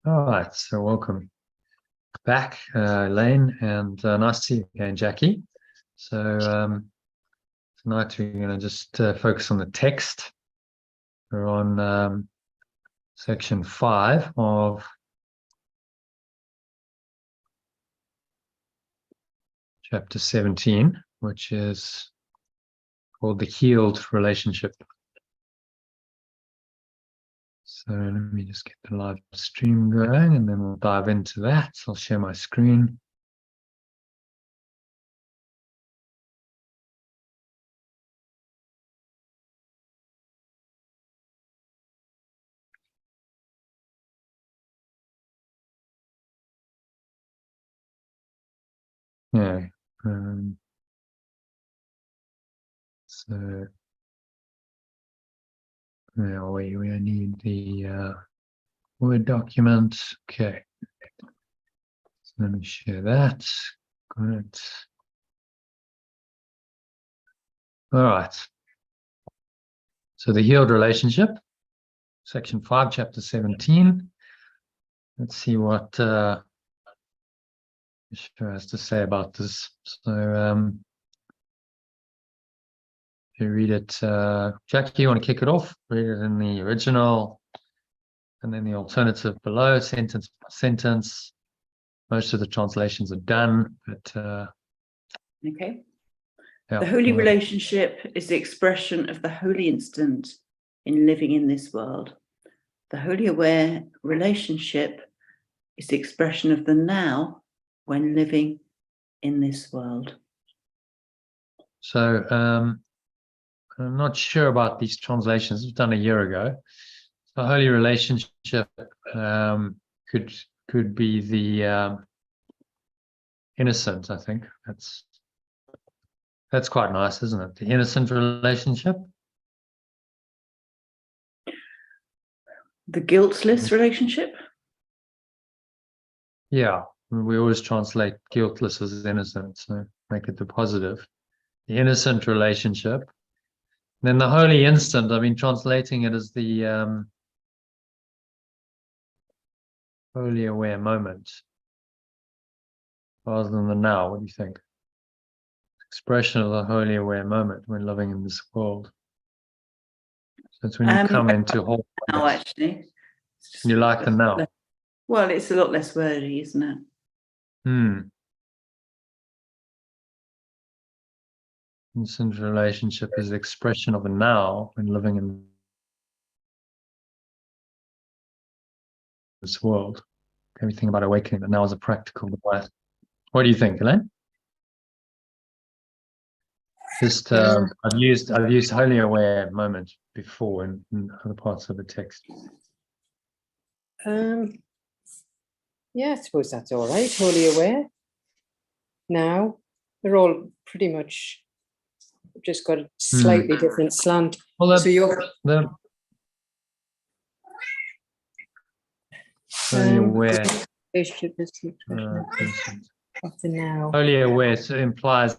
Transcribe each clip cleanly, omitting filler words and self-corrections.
All right, so welcome back, Elaine, and nice to see you again, Jackie. So tonight we're going to just focus on the text. We're on section 5 of chapter 17, which is called the healed relationship. So let me just get the live stream going and then we'll dive into that. So I'll share my screen. Yeah. So yeah, we need the Word document. Okay. So let me share that. Good. All right. So the healed relationship, section 5, chapter 17. Let's see what Ishra has to say about this. So if you read it, Jackie, you want to kick it off? Read it in the original and then the alternative below, sentence by sentence. Most of the translations are done, but okay. Yeah, the holy relationship is the expression of the holy instant in living in this world. The holy aware relationship is the expression of the now when living in this world. So I'm not sure about these translations. It was done a year ago. The holy relationship could be the innocent. I think that's quite nice, isn't it? The innocent relationship. The guiltless relationship. Yeah, we always translate guiltless as innocent, so make it the positive. The innocent relationship. Then the holy instant. I've been translating it as the holy aware moment rather than the now. What do you think? Expression of the holy aware moment when living in this world. So it's when you come into whole. Now, actually, you like the now. Well, it's a lot less wordy, isn't it? Instant relationship is the expression of a now when living in this world. Everything about awakening, the now is a practical device. What do you think, Elaine? Just I've used holy aware moment before in other parts of the text. Yeah, I suppose that's all right. Holy aware. Now they're all pretty much just got a slightly different slant. Well, so you're holy aware. Of the now. Holy aware so implies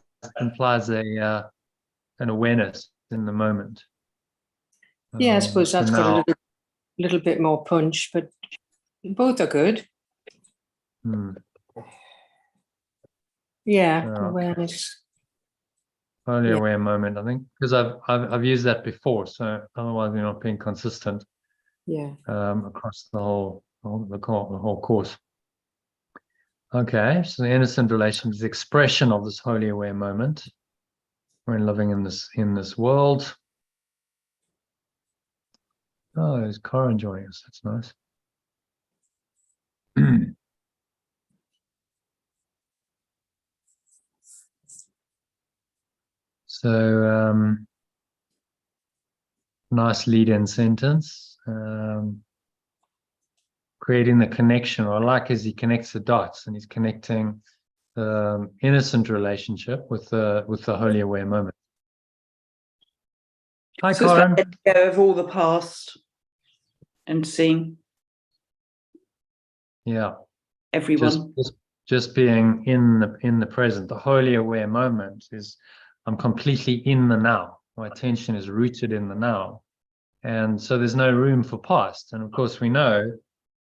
a an awareness in the moment. Yeah, I suppose that's got a little bit more punch, but both are good. Yeah, awareness. Holy aware moment, I think, because I've used that before, so otherwise we're not being consistent. Yeah. Across the whole course. Okay, so the innocent relation is the expression of this holy aware moment when living in this world. Oh, there's Corin joining us. That's nice. So nice lead-in sentence. Creating the connection, or I like as he connects the dots, and he's connecting the innocent relationship with the holy aware moment. Hi, so Corin. it's like go of all the past and seeing. Yeah. Everyone. Just being in the present. The holy aware moment is I'm completely in the now. My attention is rooted in the now, and so there's no room for past. And of course, we know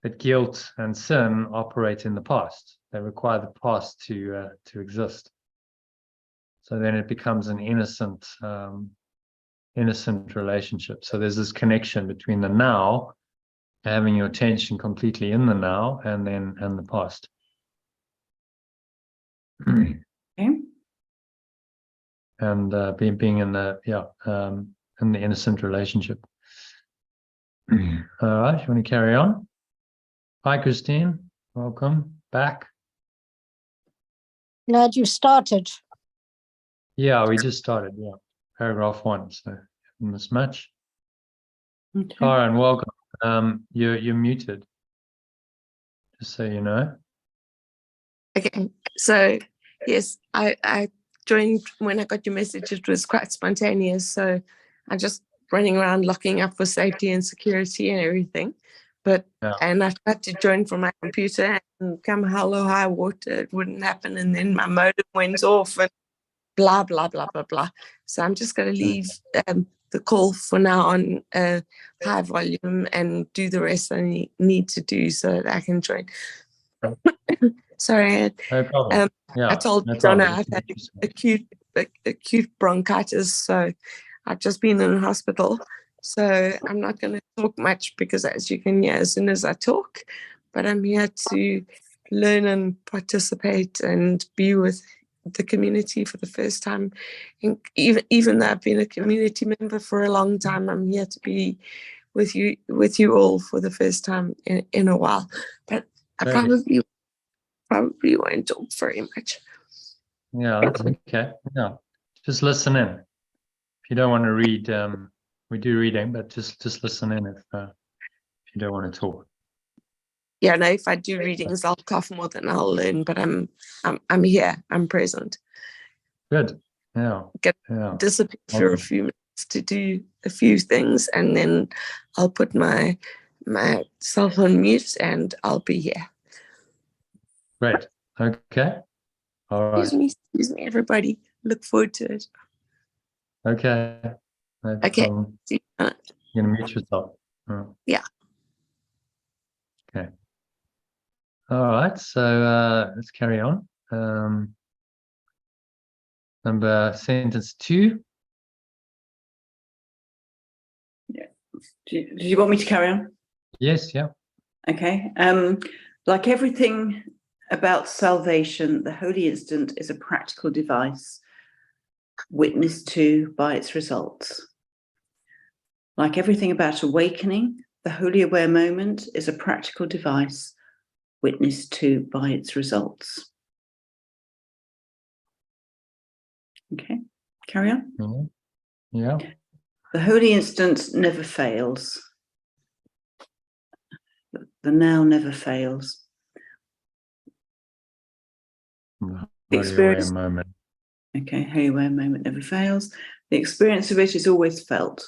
that guilt and sin operate in the past. They require the past to exist. So then it becomes an innocent relationship. So there's this connection between the now, having your attention completely in the now, and the past. Okay. And being in the innocent relationship. All right, you want to carry on? Hi, Christine. Welcome back. Glad you started. Yeah, we just started. Yeah, paragraph 1. So haven't missed much. Okay. Karen, welcome. You're muted. Just so you know. Okay, so yes, I joined when I got your message. It was quite spontaneous, so I just running around locking up for safety and security and everything. But Yeah. and I tried to join from my computer, and come hell or high water, it wouldn't happen. And then my modem went off, and blah blah blah blah blah. So I'm just going to leave the call for now on high volume and do the rest I need to do so that I can join. Sorry, No problem. I told no Donna problem. I've had acute bronchitis, so I've just been in the hospital. So I'm not going to talk much because, as you can hear, as soon as I talk, but I'm here to learn and participate and be with the community for the first time. And even though I've been a community member for a long time, I'm here to be with you all for the first time in a while. But I probably won't talk very much. Yeah, that's okay. Yeah, just listen in. If you don't want to read, we do reading, but just listen in if you don't want to talk. Yeah, no, if I do readings, I'll cough more than I'll learn. But I'm here. I'm present. Good. Yeah. Disappear for a few minutes to do a few things, and then I'll put myself on mute, and I'll be here. Great. Okay. All right. Excuse me, everybody. Look forward to it. Okay. No Okay. problem. See you. You're gonna mute yourself. Yeah. Okay. All right. So let's carry on. Sentence 2. Yeah. Did you want me to carry on? Yes. Yeah. Okay. Like everything about salvation, the holy instant is a practical device witnessed to by its results. Like everything about awakening, the holy aware moment is a practical device witnessed to by its results. Okay, carry on. Mm-hmm. Yeah. The holy instant never fails. The now never fails. Holy Experience. aware moment. Okay, holy aware moment never fails. The experience of it is always felt.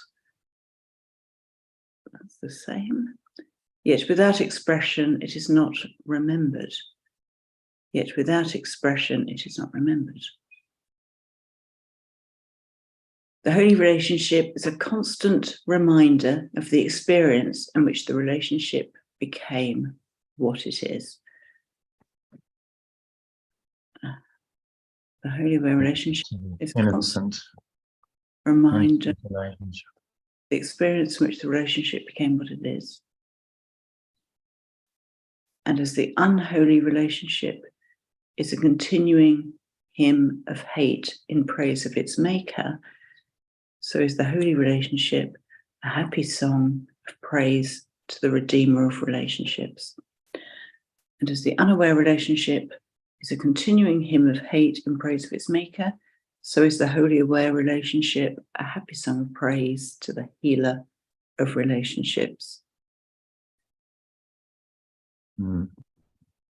That's the same. Yet without expression, it is not remembered. Yet without expression, it is not remembered. The holy relationship is a constant reminder of the experience in which the relationship became what it is. The holy aware relationship is a constant reminder of the experience in which the relationship became what it is. And as the unholy relationship is a continuing hymn of hate in praise of its maker, so is the holy relationship a happy song of praise to the Redeemer of relationships. And as the unaware relationship is a continuing hymn of hate in praise of its maker, so is the holy aware relationship a happy song of praise to the healer of relationships.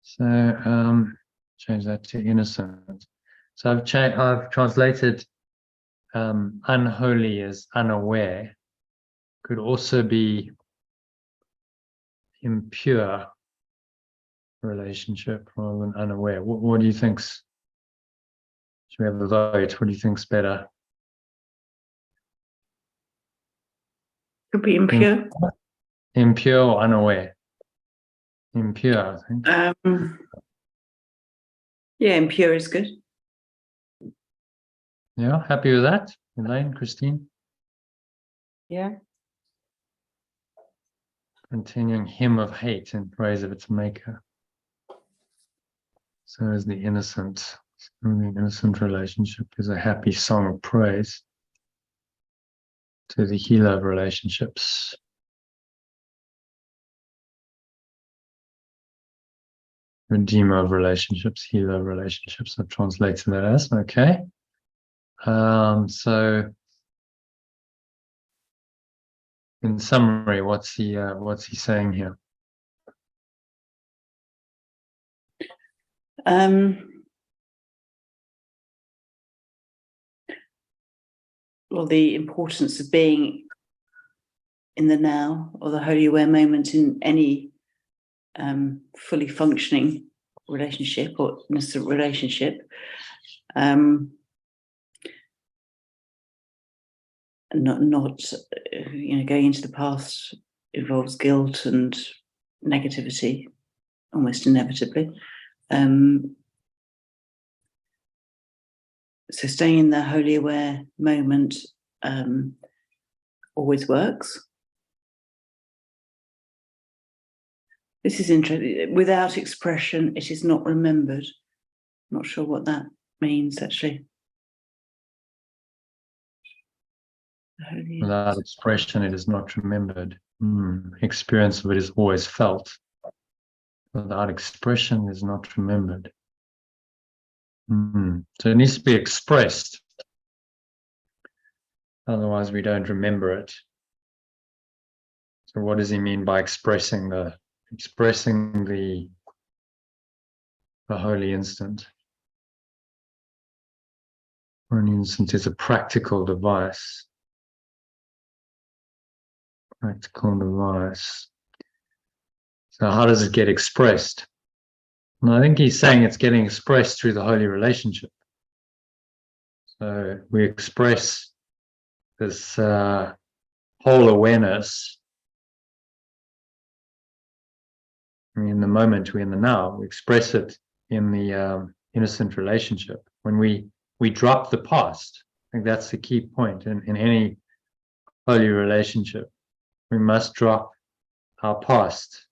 So change that to innocent. So I've translated unholy as unaware. Could also be impure relationship rather than unaware. What do you think's? Should we have a vote? What do you think's better? Could be impure. Impure or unaware? Impure, I think. Yeah, impure is good. Yeah, happy with that? Elaine, Christine? Yeah. Continuing hymn of hate in praise of its maker. So is the innocent. The innocent relationship is a happy song of praise to the healer of relationships. Redeemer of relationships, healer of relationships. I've translated that as, okay. So in summary, what's he saying here? Well, the importance of being in the now, or the holy aware moment in any fully functioning relationship or innocent relationship. Not going into the past involves guilt and negativity, almost inevitably. So staying in the holy aware moment always works. This is interesting. Without expression, it is not remembered. Not sure what that means, actually. Without expression, it is not remembered. Experience of it is always felt. Without expression, it is not remembered. So it needs to be expressed. Otherwise, we don't remember it. So what does he mean by expressing the holy instant? Holy instant is a practical device. Practical device. So how does it get expressed? And I think he's saying it's getting expressed through the holy relationship. So we express this whole awareness in the moment, we're in the now. We express it in the innocent relationship. When we drop the past, I think that's the key point in any holy relationship. We must drop our past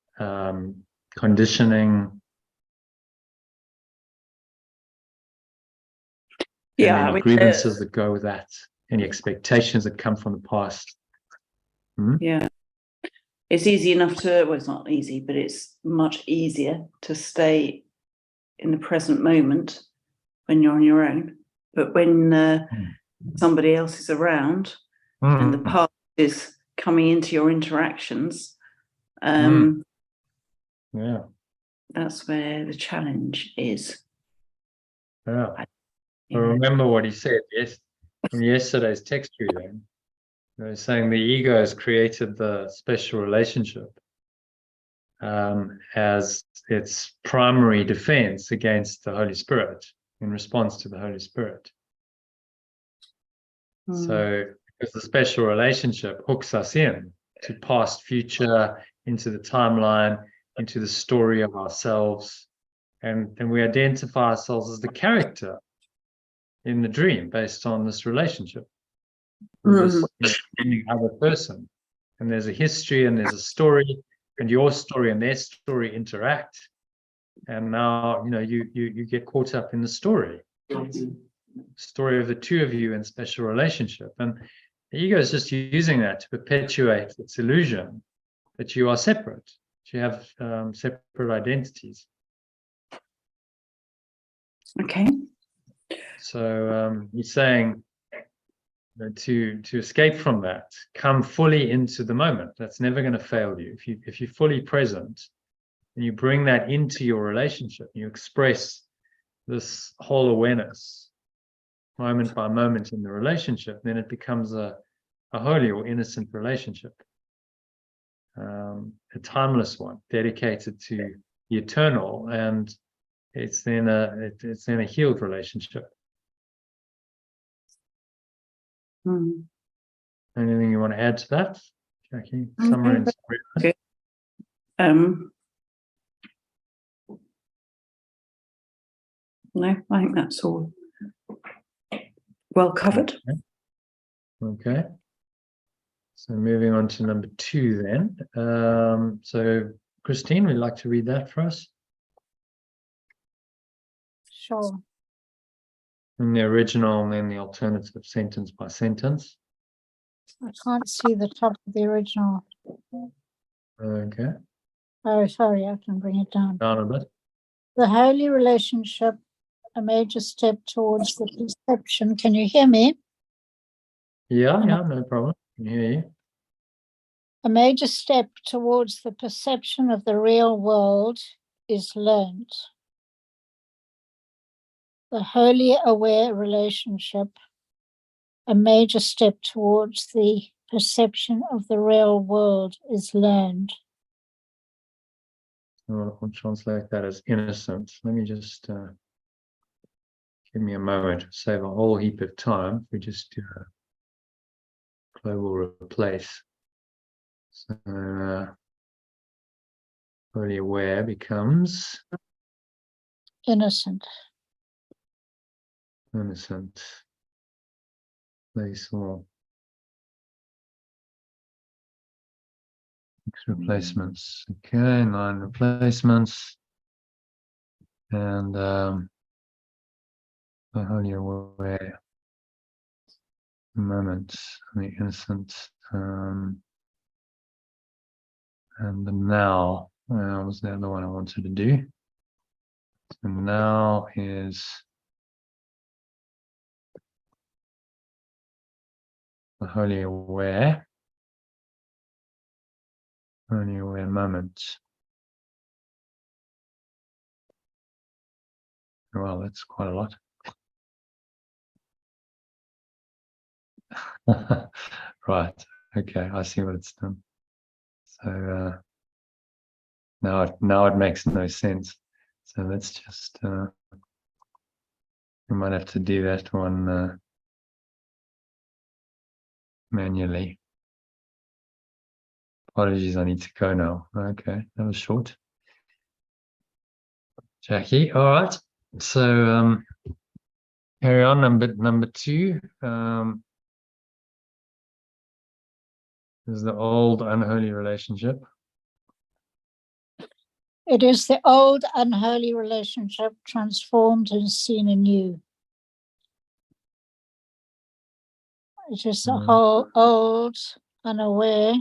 conditioning. Yeah, any grievances that go with that, any expectations that come from the past. Yeah, it's easy enough to, well, it's not easy, but it's much easier to stay in the present moment when you're on your own. But when somebody else is around and the past is coming into your interactions, yeah, that's where the challenge is. Yeah. I remember what he said in yesterday's text reading. He was saying the ego has created the special relationship as its primary defense against the Holy Spirit, in response to the Holy Spirit. So, because the special relationship hooks us in to past, future, into the timeline, into the story of ourselves, and we identify ourselves as the character in the dream based on this relationship with this other person. And there's a history and there's a story, and your story and their story interact. And now, you get caught up in the story of the two of you in special relationship. And the ego is just using that to perpetuate its illusion that you are separate, that you have separate identities. Okay. So he's saying to escape from that, come fully into the moment. That's never going to fail you. If you're fully present and you bring that into your relationship, you express this whole awareness moment by moment in the relationship, then it becomes a holy or innocent relationship, a timeless one, dedicated to the eternal, and it's then a healed relationship. Anything you want to add to that, Jackie? Summary and No, I think that's all well covered. Okay. So moving on to number 2 then. So Christine, would you like to read that for us? Sure. In the original and then the alternative sentence by sentence. I can't see the top of the original. Okay. Oh, sorry, I can bring it down. Down a bit. The holy relationship, a major step towards the perception. Can you hear me? Yeah, no problem. I can hear you. A major step towards the perception of the real world is learned. The wholly aware relationship, a major step towards the perception of the real world is learned. I'll translate that as innocent. Let me just give me a moment. Save a whole heap of time. We just do a global replace. So wholly aware becomes Innocent. innocent. Place all. Replacements. Okay, 9 replacements. And the wholly aware moment, the innocent, and the now was the other one I wanted to do. So now is the wholly aware moment. Well, that's quite a lot. Right. Okay, I see what it's done. So now it makes no sense. So let's just we might have to do that one manually. Apologies, I need to go now. Okay, that was short. Jackie, all right. So carry on. Number 2 is the old unholy relationship. It is the old unholy relationship transformed and seen anew. It is the whole old, unaware,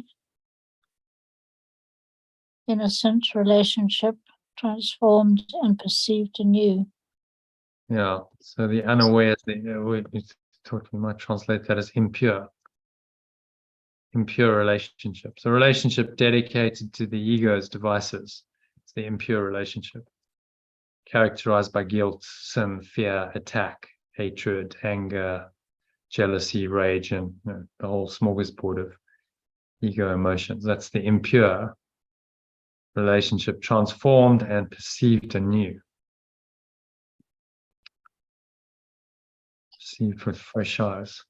innocent relationship transformed and perceived anew. Yeah. So the unaware, we might translate that as impure. Impure relationships. A relationship dedicated to the ego's devices. It's the impure relationship. Characterized by guilt, sin, fear, attack, hatred, anger, jealousy, rage, and the whole smorgasbord of ego emotions. That's the impure relationship, transformed and perceived anew. Perceived with fresh eyes.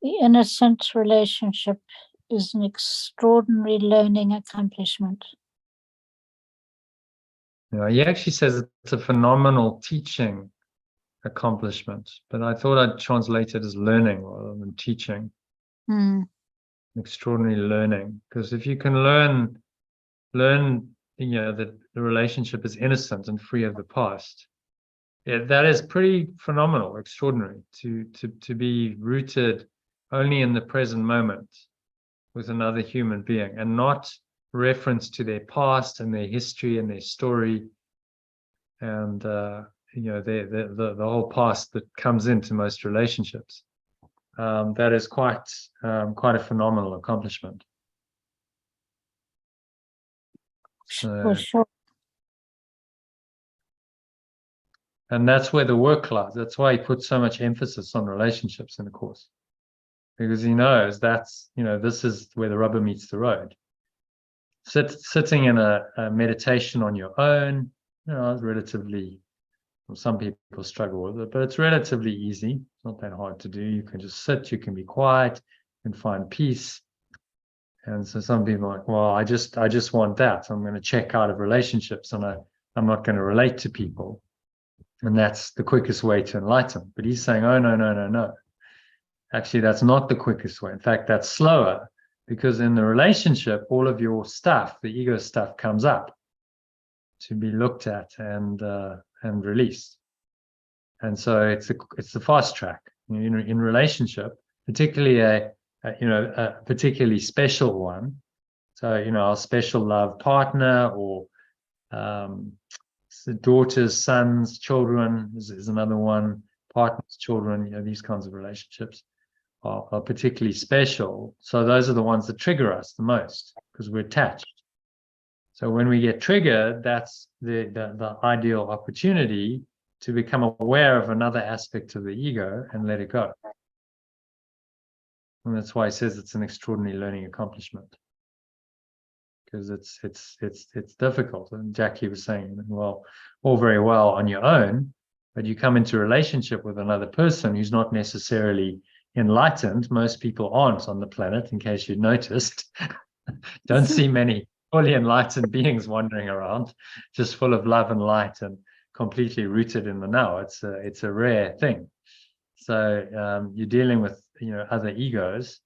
The innocent relationship is an extraordinary learning accomplishment. He actually says it's a phenomenal teaching accomplishment, but I thought I'd translate it as learning rather than teaching. Extraordinary learning, because if you can learn that the relationship is innocent and free of the past, that is pretty phenomenal, extraordinary, to be rooted only in the present moment with another human being and not reference to their past and their history and their story and the whole past that comes into most relationships. That is quite a phenomenal accomplishment. For sure. And that's where the work lies. That's why he puts so much emphasis on relationships in the course, because he knows that's this is where the rubber meets the road. Sitting in a meditation on your own, is relatively. Well, some people struggle with it, but it's relatively easy. It's not that hard to do. You can just sit. You can be quiet. You can find peace. And so some people are like, well, I just want that. I'm going to check out of relationships and I'm not going to relate to people. And that's the quickest way to enlighten. But he's saying, oh, no. Actually, that's not the quickest way. In fact, that's slower, because in the relationship, all of your stuff, the ego stuff, comes up to be looked at and released. And so it's the fast track. In relationship, particularly a particularly special one. So, our special love partner, or daughters, sons, children is another one. Partners, children, these kinds of relationships are particularly special. So those are the ones that trigger us the most, because we're attached. So when we get triggered, that's the ideal opportunity to become aware of another aspect of the ego and let it go. And that's why he says it's an extraordinary learning accomplishment, because it's difficult. And Jackie was saying, well, all very well on your own, but you come into a relationship with another person who's not necessarily enlightened. Most people aren't on the planet, in case you noticed. Don't see many fully enlightened beings wandering around, just full of love and light and completely rooted in the now. It's a rare thing. So you're dealing with other egos,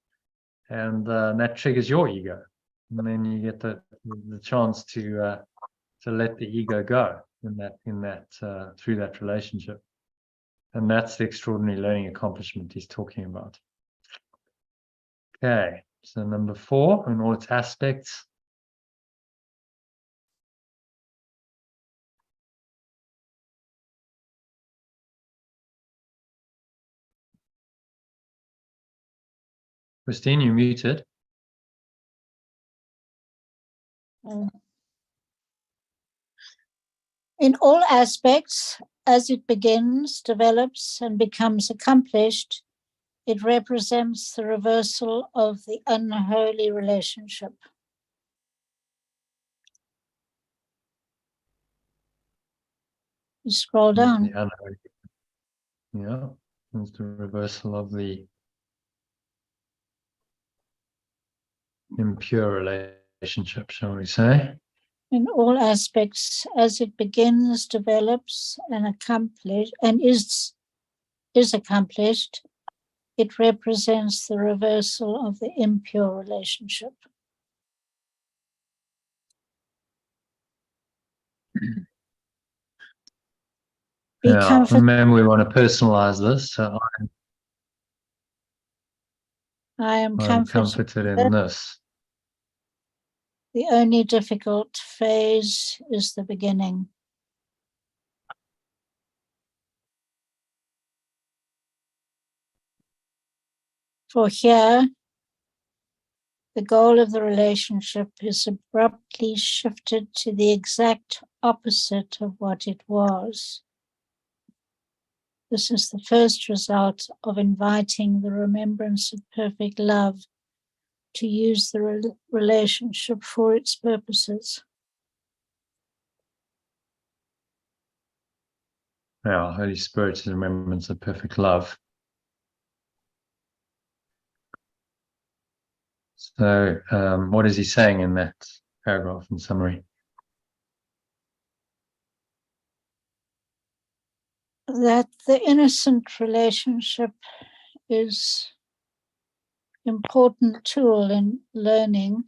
and that triggers your ego, and then you get the chance to let the ego go in that through that relationship. And that's the extraordinary learning accomplishment he's talking about. Okay, so number 4, in all its aspects. Christine, you're muted. In all aspects, as it begins, develops, and becomes accomplished, it represents the reversal of the unholy relationship. You scroll down. The unholy. Yeah, it's the reversal of the impure relationship, shall we say. In all aspects, as it begins, develops, and is accomplished, it represents the reversal of the impure relationship. Remember, we want to personalize this. So I am I'm comforted in this. The only difficult phase is the beginning. For here, the goal of the relationship is abruptly shifted to the exact opposite of what it was. This is the first result of inviting the remembrance of perfect love to use the relationship for its purposes. Yeah, Holy Spirit is remembrance of perfect love. So what is he saying in that paragraph in summary? That the innocent relationship is an important tool in learning,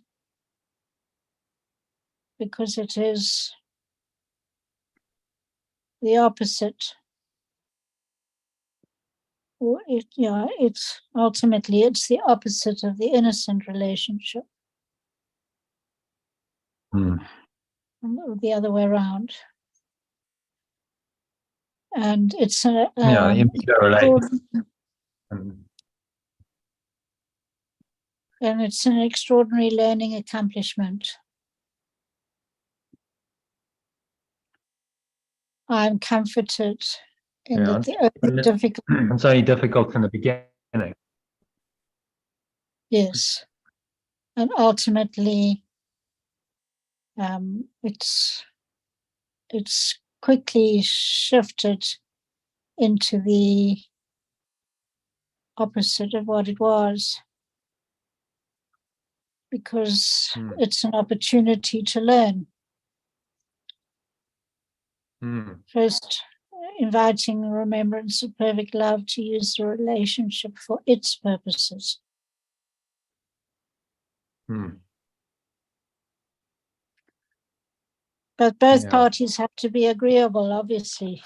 because it is the opposite. It's ultimately the opposite of the innocent relationship. The other way around. And it's an impure relationship. And it's an extraordinary learning accomplishment. I'm comforted in that the only difficult. It's only difficult in the beginning. Yes, and ultimately, it's quickly shifted into the opposite of what it was. because it's an opportunity to learn. First, inviting remembrance of perfect love to use the relationship for its purposes. But both parties have to be agreeable, obviously.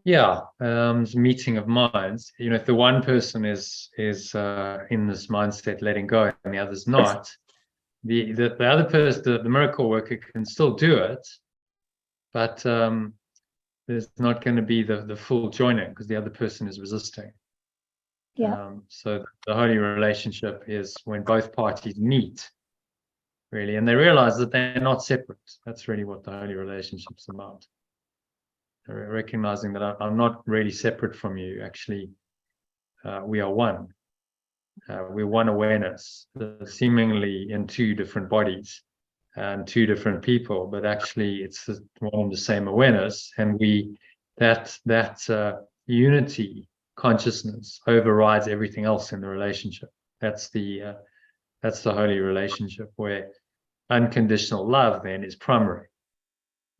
Yeah, it's a meeting of minds. You know, if the one person is in this mindset, letting go, and the other's not, the other person, the miracle worker, can still do it, but there's not going to be the full joining because the other person is resisting. Yeah. So the holy relationship is when both parties meet, really, and they realize that they're not separate. That's really what the holy relationship's about. They're recognizing that I'm not really separate from you. Actually, we are one. We're one awareness, seemingly in two different bodies and two different people, but actually it's one and the same awareness, and that unity consciousness overrides everything else in the relationship. That's the holy relationship, where unconditional love then is primary.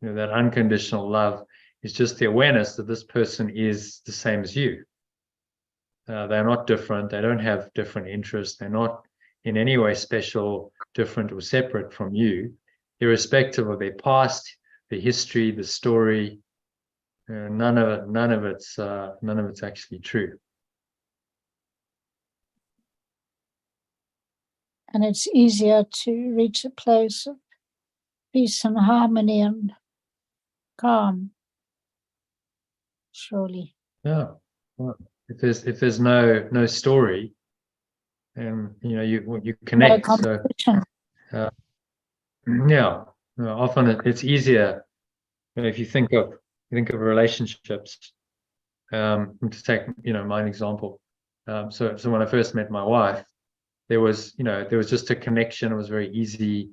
You know, that unconditional love is just the awareness that this person is the same as you. They're not different. They don't have different interests. They're not in any way special, different, or separate from you, irrespective of their past, the history, the story. None of it's actually true. And it's easier to reach a place of peace and harmony and calm, surely. Yeah. Well, if there's no story, and you connect. So yeah, often it's easier. If you think of relationships, to take my example. So when I first met my wife, there was just a connection. It was very easy.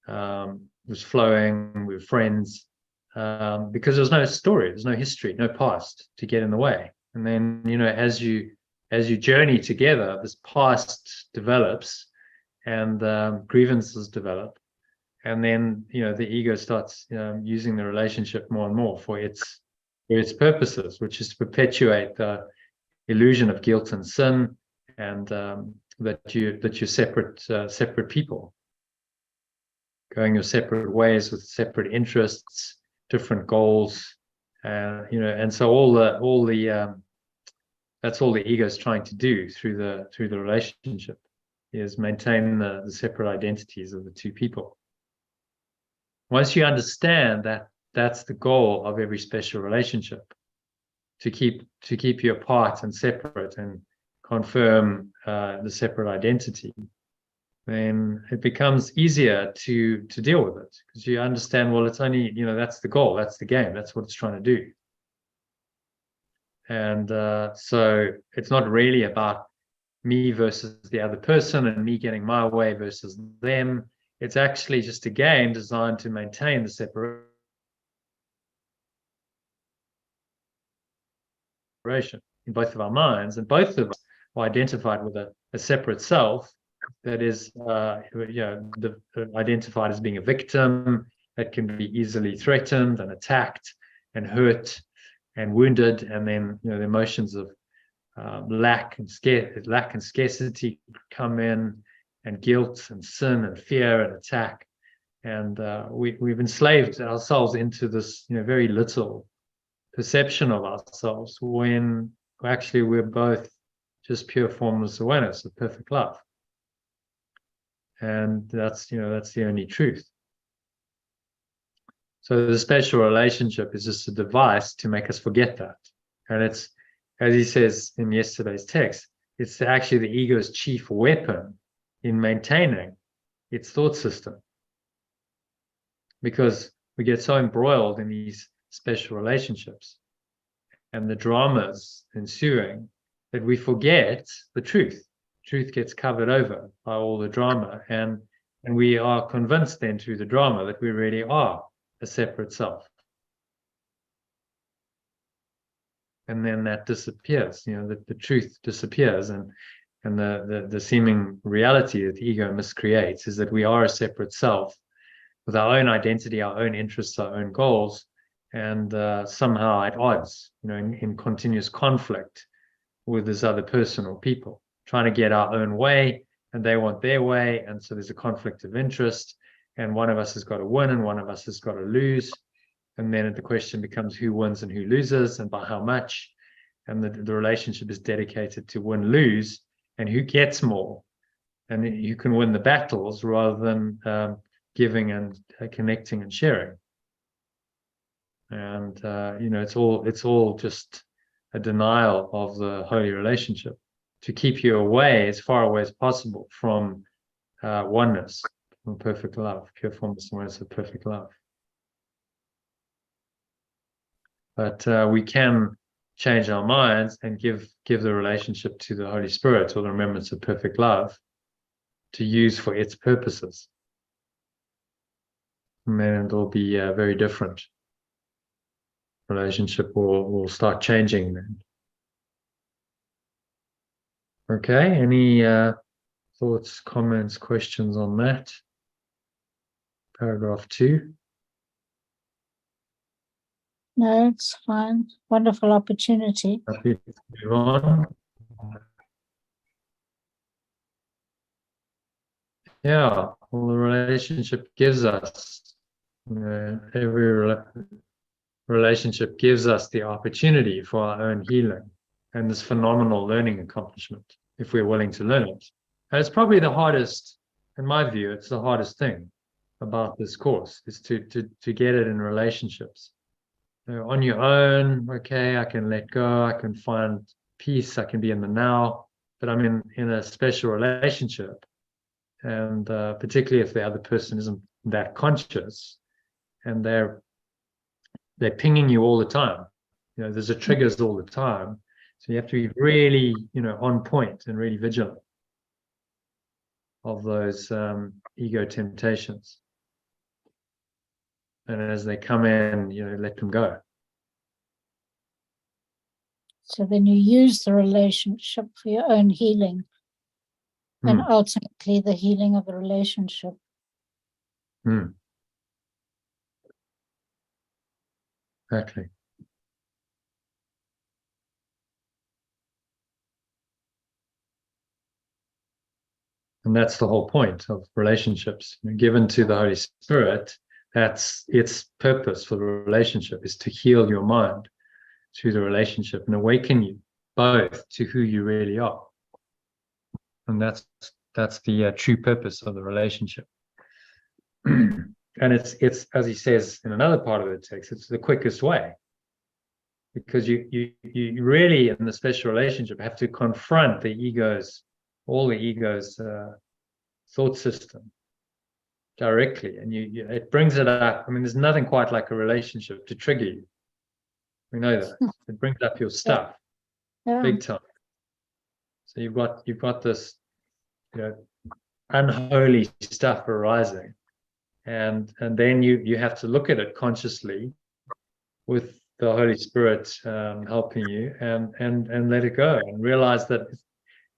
It was flowing. We were friends, because there was no story, there's no history, no past to get in the way. And then as you journey together, this past develops, and grievances develop, and then the ego starts using the relationship more and more for its purposes, which is to perpetuate the illusion of guilt and sin, and that you're separate people, going your separate ways with separate interests, different goals, and so that's all the ego is trying to do through the relationship, is maintain the separate identities of the two people. Once you understand that that's the goal of every special relationship, to keep you apart and separate and confirm the separate identity, then it becomes easier to deal with it, because you understand, well, it's only, that's the goal, that's the game, that's what it's trying to do. And so it's not really about me versus the other person and me getting my way versus them. It's actually just a game designed to maintain the separation in both of our minds, and both of us are identified with a separate self that is identified as being a victim that can be easily threatened and attacked and hurt and wounded, and then the emotions of lack and scarcity come in, and guilt and sin and fear and attack, and we've enslaved ourselves into this very little perception of ourselves, when actually we're both just pure formless awareness of perfect love, and that's the only truth. So the special relationship is just a device to make us forget that. And it's, as he says in yesterday's text, it's actually the ego's chief weapon in maintaining its thought system. Because we get so embroiled in these special relationships and the dramas ensuing that we forget the truth. Truth gets covered over by all the drama, and we are convinced then through the drama that we really are a separate self. and then that disappears. The truth disappears, and the seeming reality that the ego miscreates is that we are a separate self with our own identity, our own interests, our own goals, and somehow at odds, in continuous conflict with this other person or people, trying to get our own way, and they want their way, and so there's a conflict of interest, and one of us has got to win and one of us has got to lose, and then the question becomes who wins and who loses and by how much, and the relationship is dedicated to win-lose and who gets more, and you can win the battles rather than giving and connecting and sharing. And it's all just a denial of the holy relationship to keep you away, as far away as possible, from oneness, from perfect love, pure formless awareness of perfect love. But we can change our minds and give the relationship to the Holy Spirit, or the remembrance of perfect love, to use for its purposes. And then it'll be very different. Relationship will start changing then. Okay, any thoughts, comments, questions on that? Paragraph 2. No, it's fine. Wonderful opportunity. Happy to move on. Yeah, well, the relationship gives us, every relationship gives us the opportunity for our own healing and this phenomenal learning accomplishment, if we're willing to learn it. And it's probably the hardest, in my view, it's the hardest thing about this course, is to get it in relationships. On your own, okay, I can let go, I can find peace, I can be in the now, but I'm in a special relationship, and particularly if the other person isn't that conscious, and they're pinging you all the time. There's a triggers all the time, so you have to be really, on point and really vigilant of those ego temptations. And as they come in, let them go. So then you use the relationship for your own healing, and ultimately the healing of the relationship. Exactly. And that's the whole point of relationships. Given to the Holy Spirit, that's its purpose for the relationship, is to heal your mind through the relationship and awaken you both to who you really are. And that's the true purpose of the relationship. And it's as he says in another part of the text, it's the quickest way, because you really, in the special relationship, have to confront all the ego's thought system directly, and it brings it up. There's nothing quite like a relationship to trigger you. We know that. It brings up your stuff, big time. So you've got this, unholy stuff arising, and then you have to look at it consciously, with the Holy Spirit helping you, and let it go, and realize that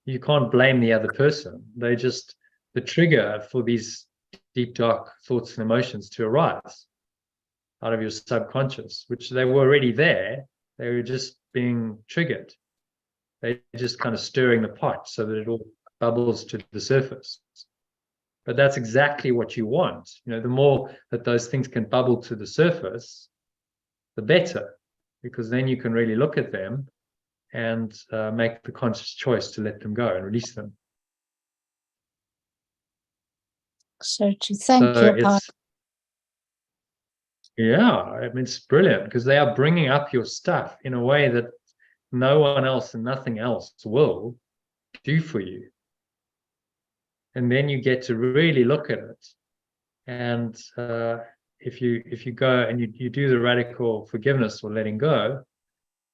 you can't blame the other person. They just the trigger for these deep, dark thoughts and emotions to arise out of your subconscious, which they were already there. They were just being triggered. They're just kind of stirring the pot so that it all bubbles to the surface. But that's exactly what you want. The more that those things can bubble to the surface, the better, because then you can really look at them and make the conscious choice to let them go and release them. So to thank your partner. Yeah, it's brilliant, because they are bringing up your stuff in a way that no one else and nothing else will do for you. And then you get to really look at it. And if you go and you do the radical forgiveness or letting go,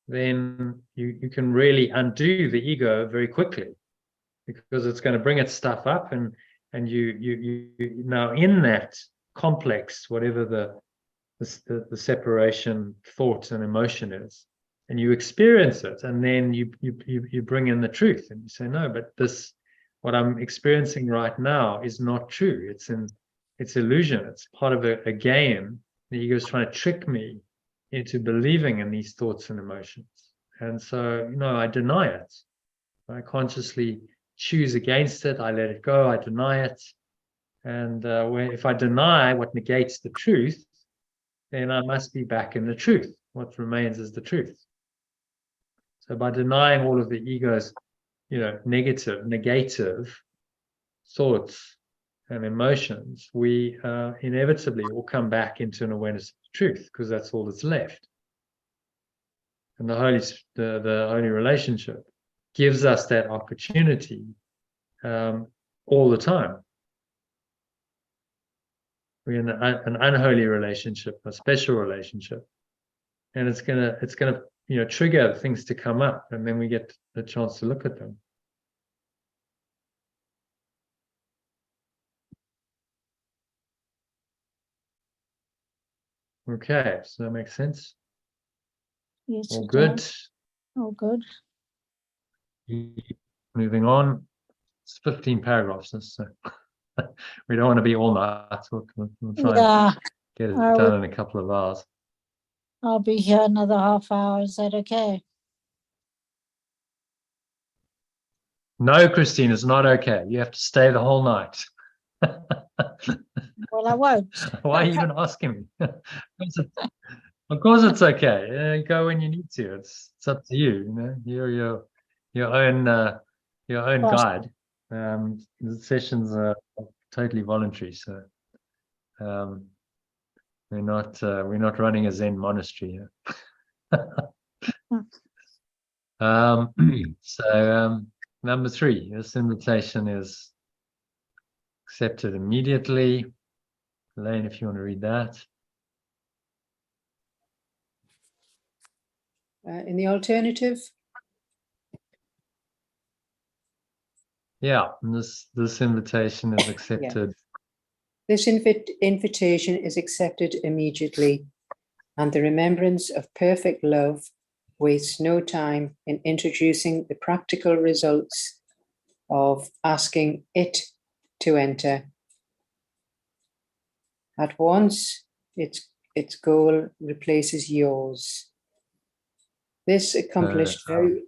then you can really undo the ego very quickly, because it's going to bring its stuff up, and you now in that complex, whatever the separation thought and emotion is, and you experience it, and then you bring in the truth, and you say, no, but this, what I'm experiencing right now is not true. It's illusion. It's part of a game. The ego is trying to trick me into believing in these thoughts and emotions. And so, I deny it. I consciously choose against it. I let it go. I deny it. And if I deny what negates the truth, then I must be back in the truth. What remains is the truth. So by denying all of the ego's, negative thoughts and emotions, we inevitably will come back into an awareness of the truth, because that's all that's left. And the holy relationship gives us that opportunity all the time. We're in an unholy relationship, a special relationship, and it's gonna trigger things to come up, and then we get the chance to look at them. Okay, so that makes sense. Yes, All it good. does. All good. Moving on. It's 15 paragraphs. So we don't want to be all night. We'll try and get it done in a couple of hours. I'll be here another half hour. Is that okay? No, Christine, it's not okay. You have to stay the whole night. Well, I won't. Why are you even asking me? Of course it's okay. Go when you need to. It's up to you. You're your own Boss. guide. The sessions are totally voluntary, so we're not running a Zen monastery here. Number 3, this invitation is accepted immediately. Elaine, if you want to read that. In the alternative, Yeah, and this invitation is accepted. this invitation is accepted immediately, and the remembrance of perfect love wastes no time in introducing the practical results of asking it to enter. At once, its goal replaces yours. This accomplished very...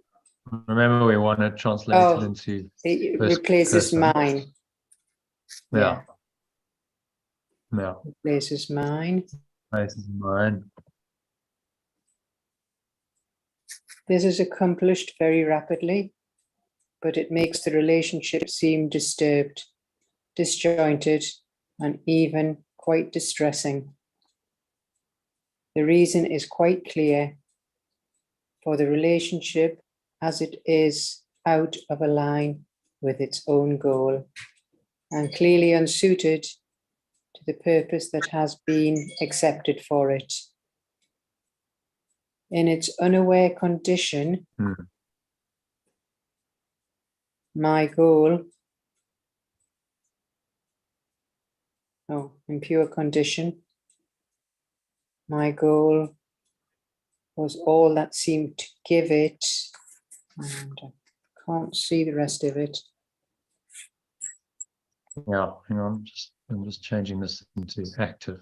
Remember, we want to translate it into... It replaces mine. Yeah. Replaces mine. Replaces mine. This is accomplished very rapidly, but it makes the relationship seem disturbed, disjointed, and even quite distressing. The reason is quite clear, for the relationship as it is out of a line with its own goal and clearly unsuited to the purpose that has been accepted for it. In its unaware condition, my goal, in pure condition, my goal was all that seemed to give it, and I can't see the rest of it. Yeah, hang on, I'm just changing this into active.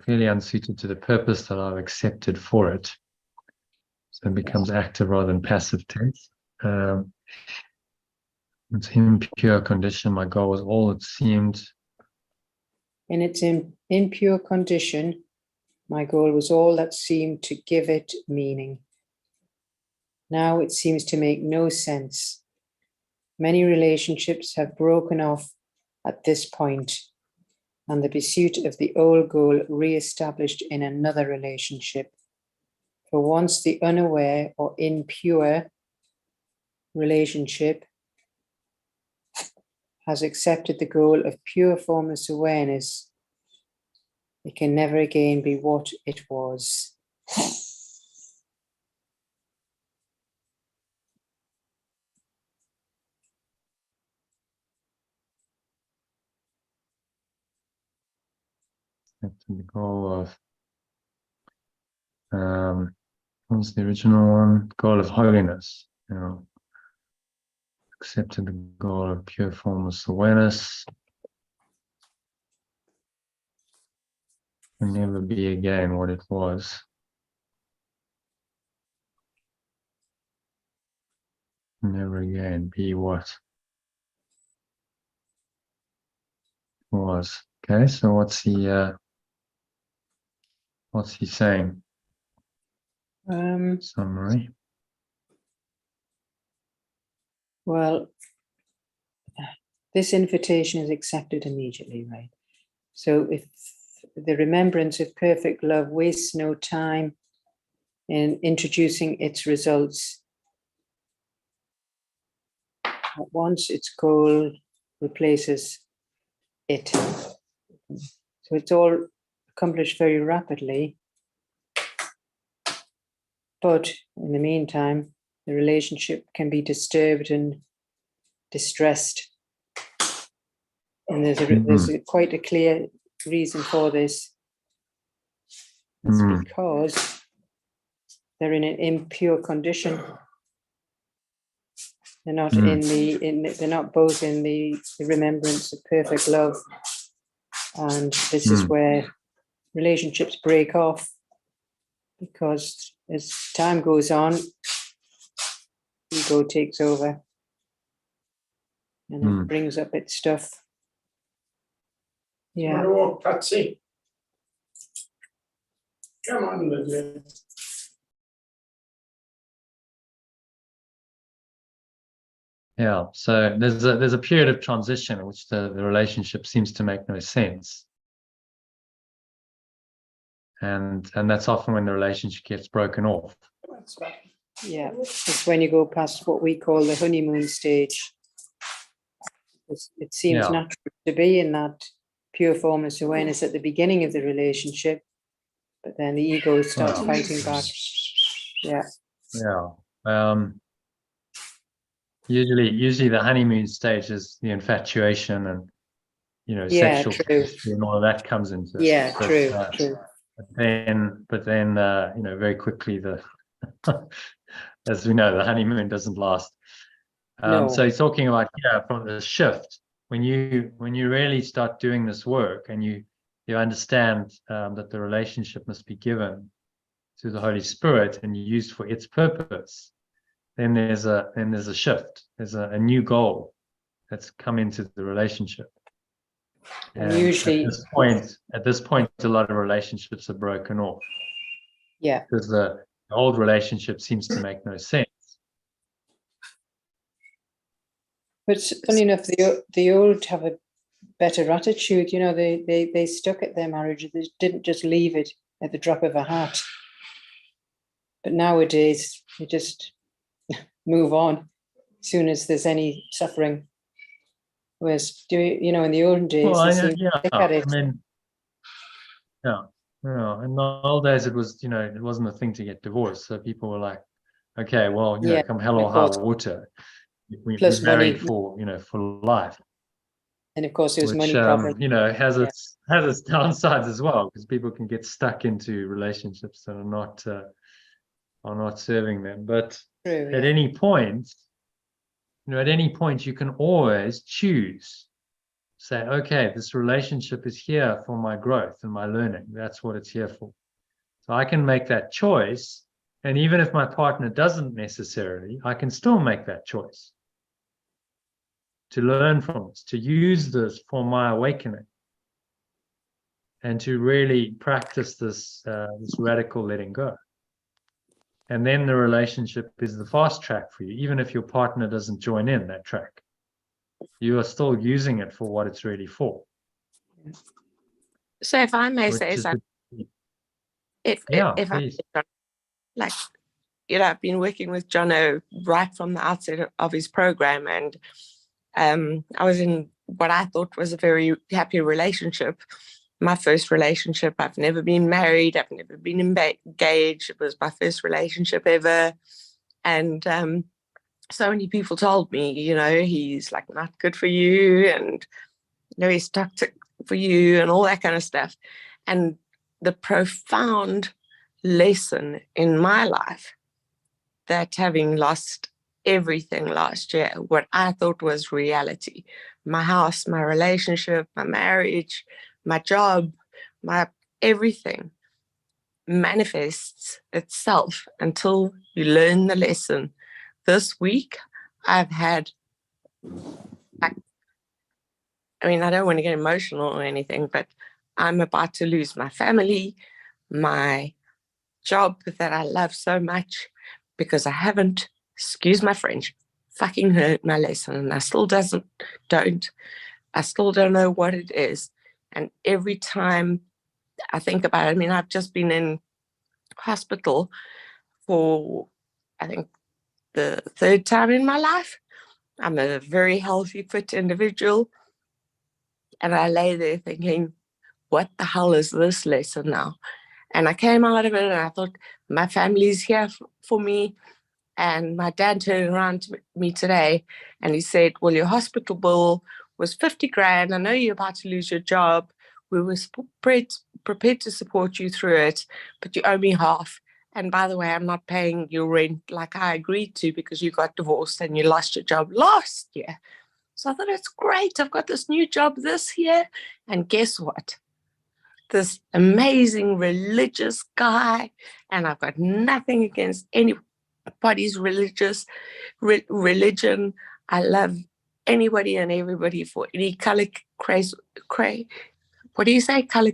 Clearly unsuited to the purpose that I've accepted for it. So it becomes active rather than passive tense. It's impure condition. My goal was all it seemed. In its impure condition, my goal was all that seemed to give it meaning. Now it seems to make no sense. Many relationships have broken off at this point, and the pursuit of the old goal re-established in another relationship. For once the unaware or impure relationship has accepted the goal of pure formless awareness, it can never again be what it was. The goal of What was the original one? Goal of holiness. You know, accepted the goal of pure formless awareness. Can never be again what it was. Never again be what was. Okay, so what's he saying? Summary. Well, this invitation is accepted immediately, right? So if the remembrance of perfect love wastes no time in introducing its results, at once its goal replaces it. So it's all accomplished very rapidly. But in the meantime, the relationship can be disturbed and distressed. And there's quite a clear reason for this. It's because they're in an impure condition. They're not they're not both in the remembrance of perfect love. And this is where relationships break off, because as time goes on, ego takes over and it brings up its stuff. Yeah. Patsy. Come on, Lydia. Yeah, so there's a period of transition in which the relationship seems to make no sense. And that's often when the relationship gets broken off. Yeah, it's when you go past what we call the honeymoon stage. It seems natural to be in that pure formless awareness at the beginning of the relationship, but then the ego starts fighting back. Yeah. Yeah. Usually the honeymoon stage is the infatuation and, sexual chemistry and all of that comes into it. Yeah, but, true. But then, very quickly as we know, the honeymoon doesn't last. No. So he's talking about from the shift when you really start doing this work and you understand that the relationship must be given to the Holy Spirit and used for its purpose. Then there's a shift. There's a new goal that's come into the relationship. And usually at this point, a lot of relationships are broken off. Yeah. Because the old relationship seems to make no sense. But funny enough, the old have a better attitude. They stuck at their marriage. They didn't just leave it at the drop of a hat. But nowadays, you just move on as soon as there's any suffering. Whereas, in the olden days, they seemed to stick at it. In the old days, it was, it wasn't a thing to get divorced. So people were like, okay, well, come hell or high water. We're married for life. And of course, there's money. Has its downsides as well, because people can get stuck into relationships that are not serving them. But at any point, you can always choose. Say, okay, this relationship is here for my growth and my learning. That's what it's here for. So I can make that choice. And even if my partner doesn't necessarily, I can still make that choice to learn from this, to use this for my awakening, and to really practice this radical letting go. And then the relationship is the fast track for you, even if your partner doesn't join in that track. You are still using it for what it's really for. So if I may say something, if I've been working with Jono right from the outset of his program, and I was in what I thought was a very happy relationship. My first relationship. I've never been married. I've never been engaged. It was my first relationship ever. And so many people told me, he's like not good for you, and he's toxic for you and all that kind of stuff. And the profound lesson in my life that having lost everything last year, what I thought was reality, my house, my relationship, my marriage, my job, my everything manifests itself until you learn the lesson. This week, I've had, I don't want to get emotional or anything, but I'm about to lose my family, my job that I love so much, because I haven't, excuse my French, fucking heard my lesson, and I still don't know what it is. And every time I think about it, I've just been in hospital for, I think, the third time in my life. I'm a very healthy, fit individual. And I lay there thinking, what the hell is this lesson now? And I came out of it and I thought, my family's here for me. And my dad turned around to me today and he said, well, your hospital bill was 50 grand. I know you're about to lose your job. We were prepared to support you through it, but you owe me half. And by the way, I'm not paying your rent like I agreed to because you got divorced and you lost your job last year. So I thought, it's great. I've got this new job this year. And guess what? This amazing religious guy, and I've got nothing against anybody's religion. I love anybody and everybody for any color, what do you say? Color,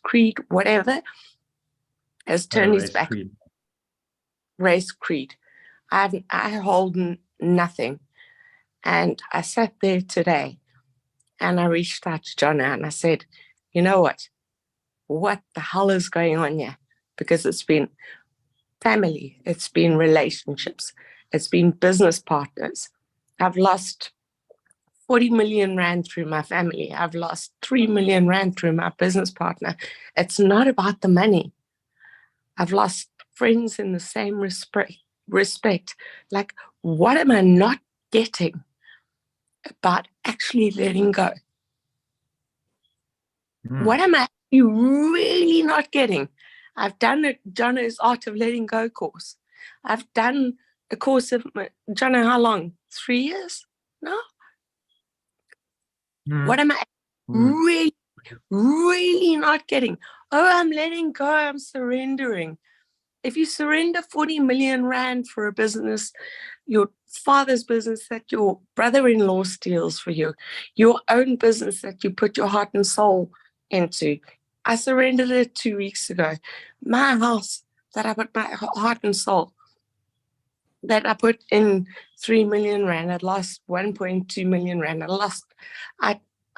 creed, whatever, has turned his back. Race, creed. I hold nothing. And I sat there today and I reached out to Jonna and I said, you know what? What the hell is going on here? Because it's been family, it's been relationships, it's been business partners. I've lost 40 million rand through my family. I've lost 3 million rand through my business partner. It's not about the money. I've lost friends in the same respect. Like, what am I not getting about actually letting go? What am I really not getting? I've done a Jono's Art of Letting Go course. I've done a course of, Jono, how long? 3 years? No? What am I really, really not getting? Oh, I'm letting go. I'm surrendering. If you surrender 40 million rand for a business, your father's business that your brother-in-law steals for you, your own business that you put your heart and soul into. I surrendered it 2 weeks ago. My house that I put my heart and soul, that I put in 3 million rand, I lost 1.2 million rand.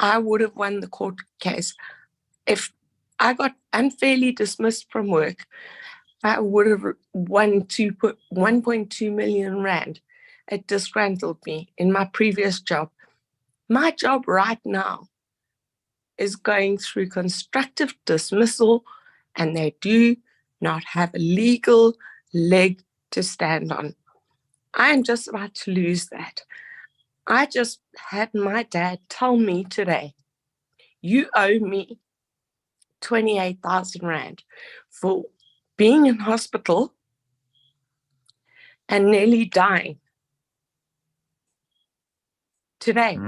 I would have won the court case. If I got unfairly dismissed from work, I would have won 1.2 million rand. It disgruntled me in my previous job. My job right now is going through constructive dismissal, and they do not have a legal leg to stand on. I am just about to lose that. I just had my dad tell me today, you owe me 28,000 rand for being in hospital and nearly dying today.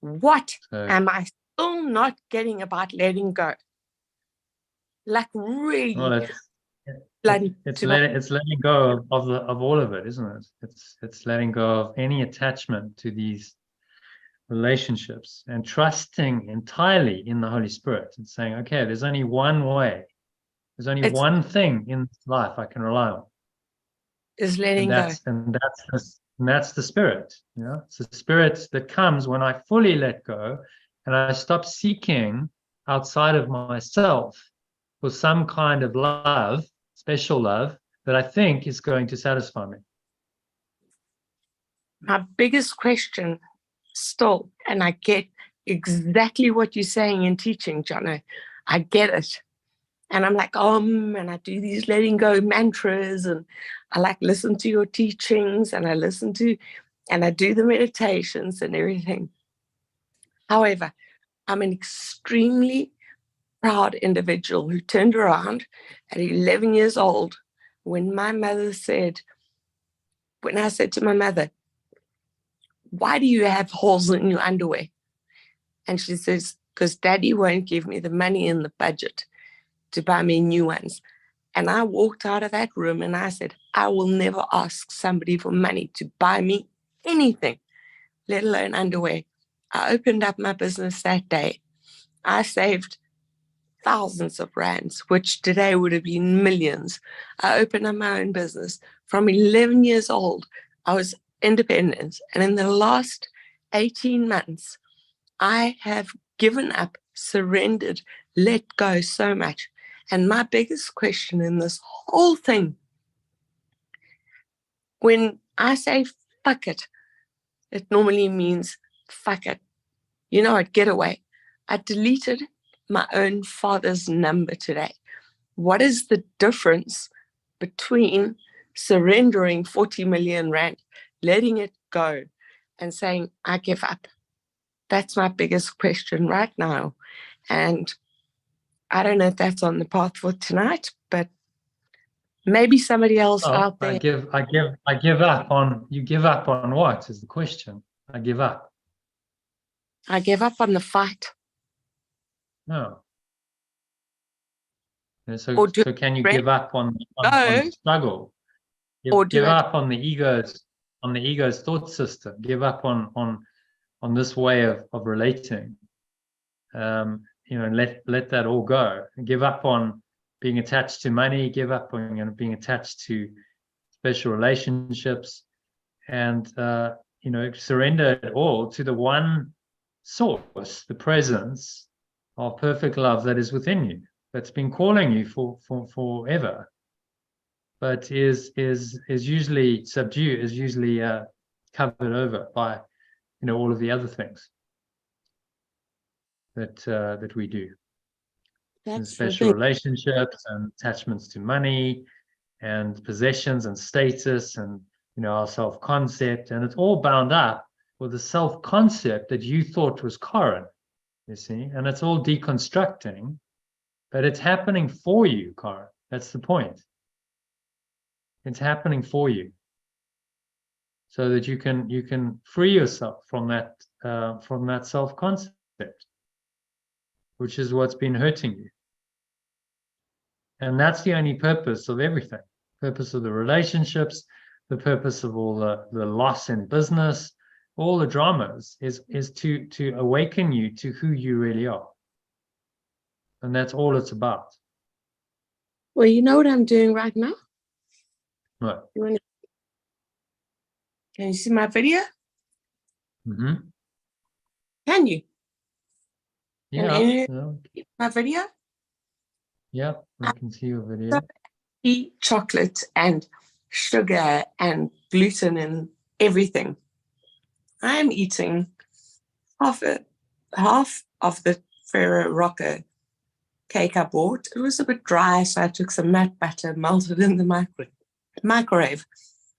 What am I still not getting about letting go? Like, really? Well, it's letting go of all of it, isn't it? It's letting go of any attachment to these relationships and trusting entirely in the Holy Spirit and saying, okay, there's only one way. There's only one thing in life I can rely on. Is letting go. And that's the Spirit. You know, it's the Spirit that comes when I fully let go and I stop seeking outside of myself for some kind of love, special love, that I think is going to satisfy me. My biggest question still, and I get exactly what you're saying in teaching, Jono. I get it. And I'm like, and I do these letting go mantras, and I like listen to your teachings, and I do the meditations and everything. However, I'm an extremely proud individual who turned around at 11 years old when I said to my mother, why do you have holes in your underwear? And she says, because Daddy won't give me the money in the budget to buy me new ones. And I walked out of that room and I said, I will never ask somebody for money to buy me anything, let alone underwear. I opened up my business that day. I saved thousands of rands, which today would have been millions. I opened up my own business. From 11 years old, I was independent. And in the last 18 months, I have given up, surrendered, let go so much. And my biggest question in this whole thing, when I say fuck it, it normally means fuck it. You know what, get away. I deleted my own father's number today. What is the difference between surrendering 40 million rand, letting it go, and saying, I give up? That's my biggest question right now. And I don't know if that's on the path for tonight, but maybe somebody else out there. I give up on, you give up on what is the question? I give up. I give up on the fight. No. And so can you Right? give up on the struggle? Give up on the ego's thought system. Give up on this way of relating. And let that all go. And give up on being attached to money. Give up on being attached to special relationships, and surrender it all to the one source, the presence of perfect love that is within you, that's been calling you for forever, but is usually subdued, is usually covered over by all of the other things that we do. And special relationships and attachments to money and possessions and status and our self-concept, and it's all bound up with the self-concept that you thought was current, you see, and it's all deconstructing, but it's happening for you, Karen. That's the point. It's happening for you, so that you can free yourself from that self-concept, which is what's been hurting you. And that's the only purpose of everything. Purpose of the relationships, the purpose of all the loss in business, all the dramas is to awaken you to who you really are. And that's all it's about. Well, you know what I'm doing right now? Right. Can you see my video? Mm-hmm. Can you? Yeah. My video? Yeah, I can see your video. Eat chocolate and sugar and gluten and everything. I'm eating half of the Ferrero Rocher cake I bought. It was a bit dry, so I took some nut butter, melted in the microwave.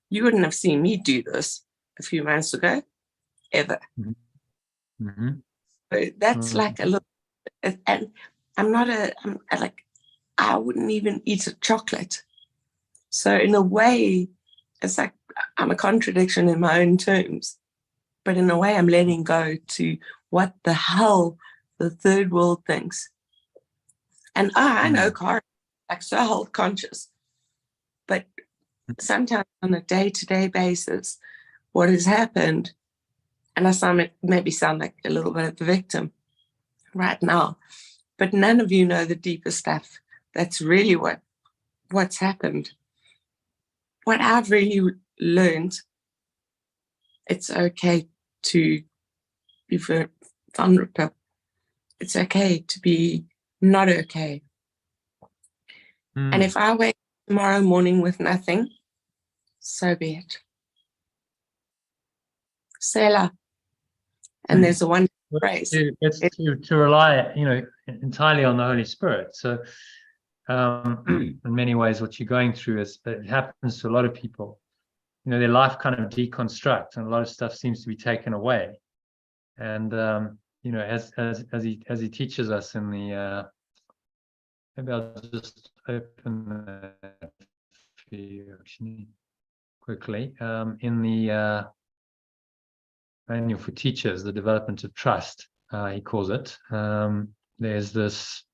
You wouldn't have seen me do this a few months ago, ever. Mm-hmm. Mm-hmm. So that's like a little, and I'm like, I wouldn't even eat a chocolate. So in a way, it's like I'm a contradiction in my own terms. But in a way, I'm letting go to what the hell the third world thinks. And I know Karen, like so health conscious. But sometimes on a day-to-day basis, what has happened, and I maybe sound like a little bit of the victim right now, but none of you know the deeper stuff. That's really what's happened. What I've really learned, it's okay to be vulnerable. It's okay to be not okay. And if I wake tomorrow morning with nothing, so be it. Selah. And there's a one phrase. It's to rely, entirely on the Holy Spirit. So in many ways, what you're going through is that it happens to a lot of people. Their life kind of deconstructs, and a lot of stuff seems to be taken away. And as he teaches us in the maybe I'll just open that for you actually quickly. In the manual for teachers, the development of trust, he calls it. There's this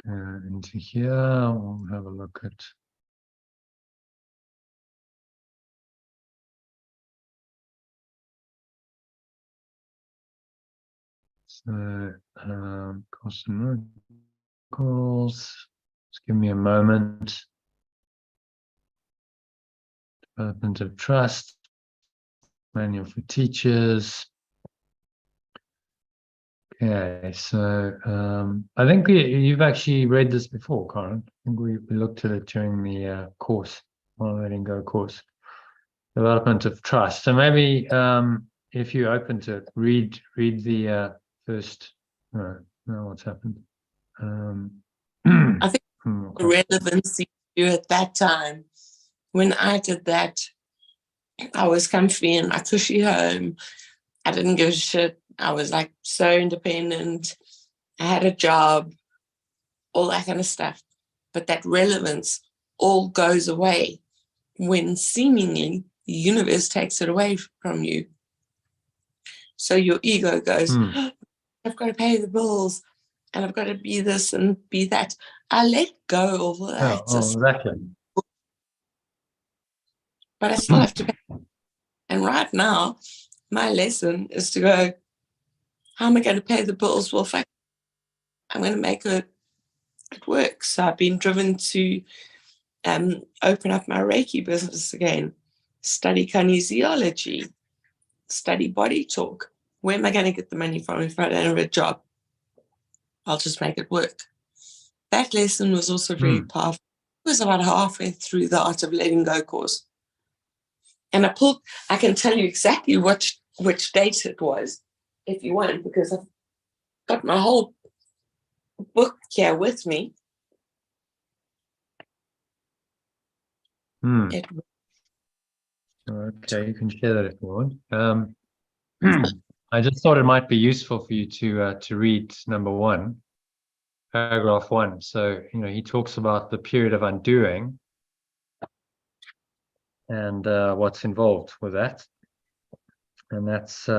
into here. We'll have a look at. So, course and calls. Just give me a moment. Development of trust. Manual for teachers. Okay, so I think you've actually read this before, Karen. I think we looked at it during the course, Letting Go course. Development of trust. So maybe if you open to it, read the first. No, what's happened? I think the relevancy to you at that time, when I did that, I was comfy in my cushy home. I didn't give a shit. I was like so independent. I had a job, all that kind of stuff. But that relevance all goes away when seemingly the universe takes it away from you. So your ego goes, I've got to pay the bills and I've got to be this and be that. I let go of all that. Exactly. But I still have to pay. And right now, my lesson is to go, how am I going to pay the bills? Well, I'm going to make it work. So I've been driven to open up my Reiki business again, study kinesiology, study body talk. Where am I going to get the money from if I don't have a job? I'll just make it work. That lesson was also very powerful. It was about halfway through the Art of Letting Go course. And I can tell you exactly which date it was, if you want, because I've got my whole book here with me. Okay, you can share that if you want. I just thought it might be useful for you to read number 1, paragraph 1. So he talks about the period of undoing and what's involved with that, and that's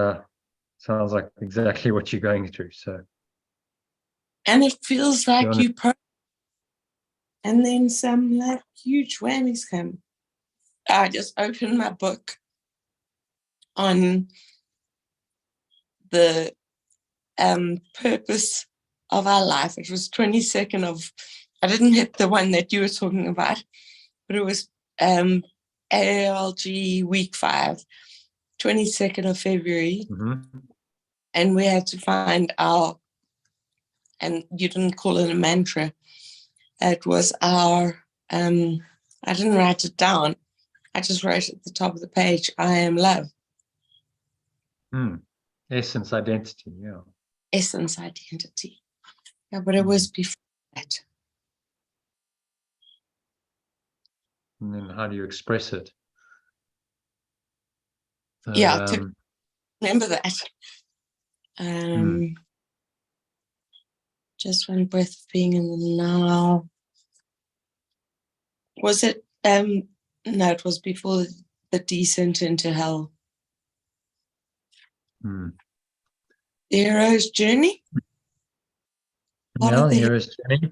sounds like exactly what you're going through. So, and it feels like and then some like huge whammies come. I just opened my book on the purpose of our life. It was 22nd of, I didn't hit the one that you were talking about, but it was ALG week 5, 22nd of February. And we had to find and you didn't call it a mantra. It was our, I didn't write it down. I just wrote at the top of the page, I am love. Essence identity, yeah. Essence identity. Yeah, but it was before that. And then how do you express it? Remember that. Just one breath of being in the now. Was it, no, it was before the descent into hell. The hero's journey? The hero's journey.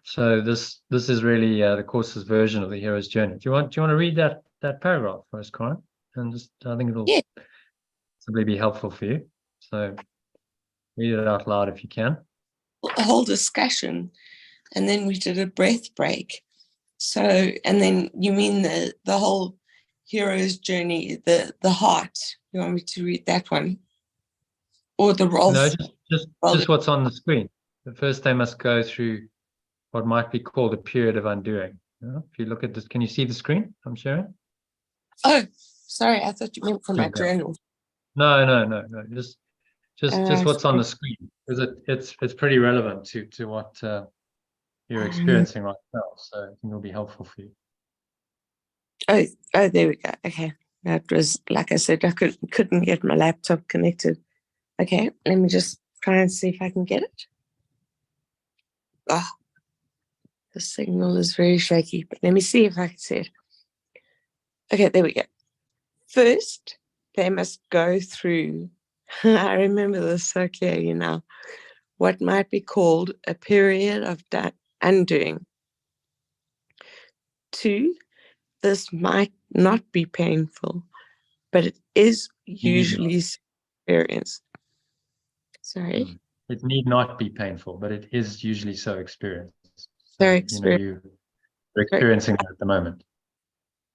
So this is really the course's version of the hero's journey. Do you want to read that paragraph first, Corin? And just I think it'll simply be helpful for you. So read it out loud if you can. A whole discussion, and then we did a breath break. So, and then you mean the whole hero's journey, the heart. You want me to read that one? Or the role? No, just what's on the screen. But first they must go through what might be called a period of undoing. If you look at this, can you see the screen I'm sharing? Oh, sorry, I thought you meant from my journal. No. Just what's on the screen, because it's pretty relevant to what you're experiencing right now. So I think it'll be helpful for you. Oh, there we go. Okay, that was, like I said, I couldn't get my laptop connected. Okay, let me just try and see if I can get it. The signal is very shaky, but let me see if I can see it. Okay, there we go. First, they must go through, I remember this so clearly now, what might be called a period of undoing. 2, this might not be painful, but it is usually experienced. Sorry? It need not be painful, but it is usually so experienced. So you're experiencing it at the moment.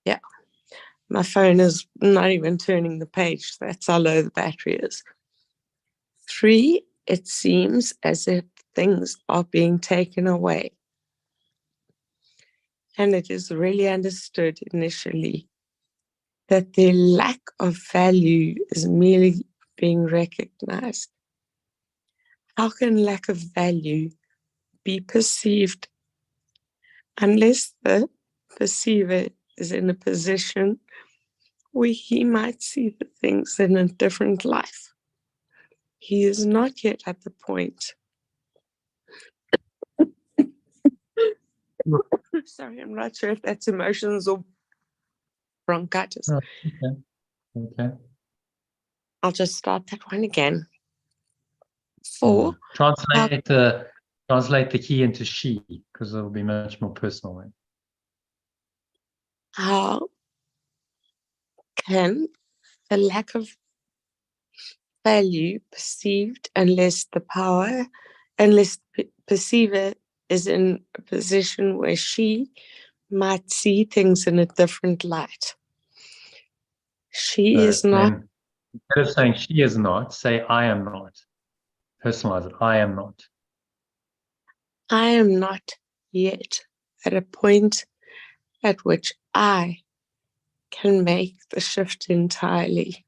Yeah. My phone is not even turning the page. That's how low the battery is. 3, it seems as if things are being taken away. And it is really understood initially that their lack of value is merely being recognized. How can lack of value be perceived unless the perceiver is in a position where he might see the things in a different life? He is not yet at the point. Sorry, I'm not sure if that's emotions or bronchitis. Oh, okay. I'll just start that one again. 4. Translate the he into she, because it'll be much more personal. Then. How can the lack of value perceived unless the perceiver is in a position where she might see things in a different light? She is not. Instead of saying she is not, say I am not. Personalize it. I am not. I am not yet at a point at which I can make the shift entirely.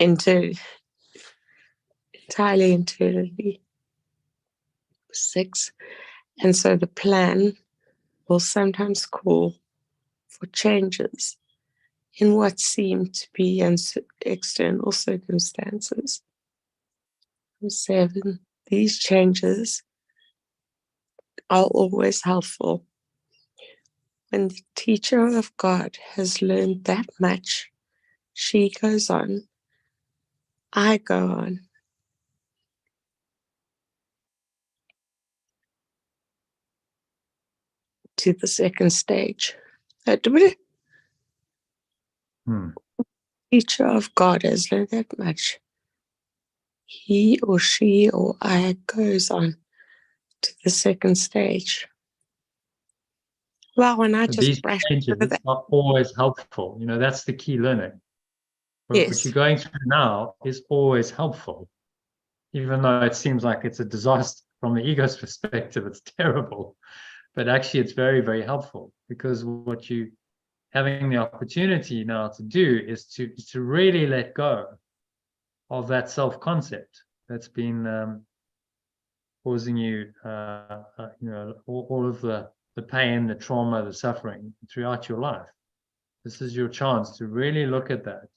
Internally. 6. And so the plan will sometimes call for changes in what seem to be external circumstances. 7. These changes are always helpful. When the teacher of God has learned that much, she goes on, I go on. To the second stage. Teacher of God has learned that much. He or she or I goes on to the second stage. Well, when I just these brush changes are always helpful. That's the key learning. Yes. What you're going through now is always helpful, even though it seems like it's a disaster from the ego's perspective. It's terrible, but actually, it's very, very helpful, because what you having the opportunity now to do is to really let go of that self-concept that's been causing you, all of the pain, the trauma, the suffering throughout your life. This is your chance to really look at that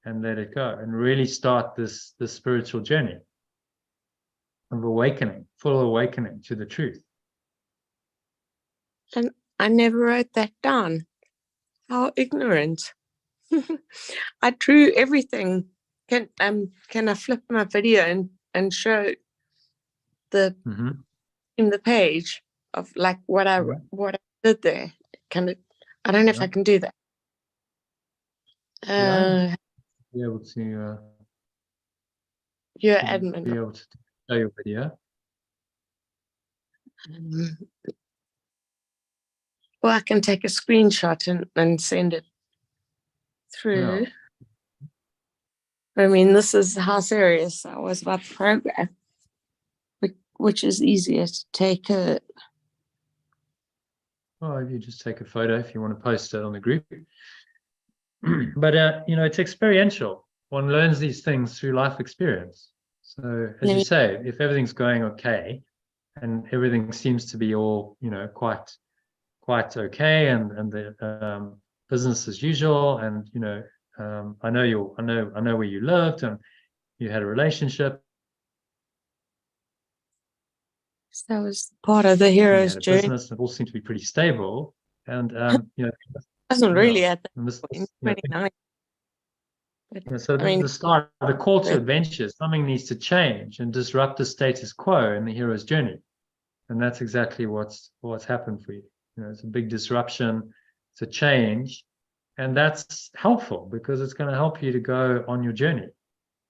and let it go, and really start this spiritual journey of awakening, full awakening to the truth. And I never wrote that down. How ignorant. I drew everything. Can I flip my video and show the in the page of like what I did there? I don't know if I can do that. Be able to you're admin. Be able to show your video. Well, I can take a screenshot and send it through. I mean, this is how serious I was about the program, which is easier to take a. Well, you just take a photo if you want to post it on the group. But it's experiential. One learns these things through life experience. So, as you say, if everything's going okay, and everything seems to be all quite okay, and the business as usual, and I know where you lived, and you had a relationship, So that was part of the You hero's had a journey. business, it all seemed to be pretty stable. And, you know, Wasn't really yeah, at that and this, point, you know, 29. But, yeah, so I this mean, is the start of the call to yeah. adventure. Something needs to change and disrupt the status quo in the hero's journey. And that's exactly what's happened for you. You know, it's a big disruption, it's a change, and that's helpful because it's going to help you to go on your journey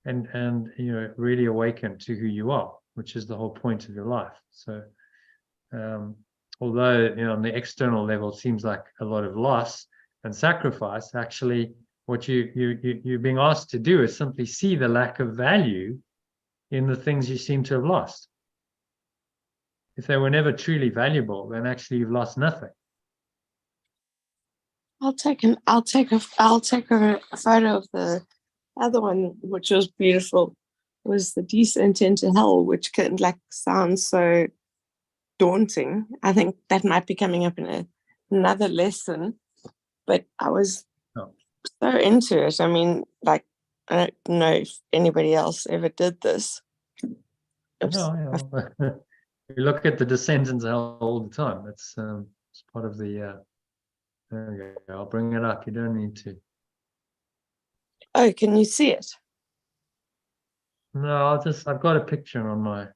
and you know, really awaken to who you are, which is the whole point of your life. So although, you know, on the external level it seems like a lot of loss and sacrifice, actually what you're being asked to do is simply see the lack of value in the things you seem to have lost. If they were never truly valuable, then actually you've lost nothing. I'll take a photo of the other one, which was beautiful. Was the descent into hell, which can sound so daunting. I think that might be coming up in another lesson, but I was so into it. I mean, I don't know if anybody else ever did this. No, we look at the descent into hell all the time. It's part of the there we go. I'll bring it up. You don't need to. Oh, can you see it? No, I've got a picture on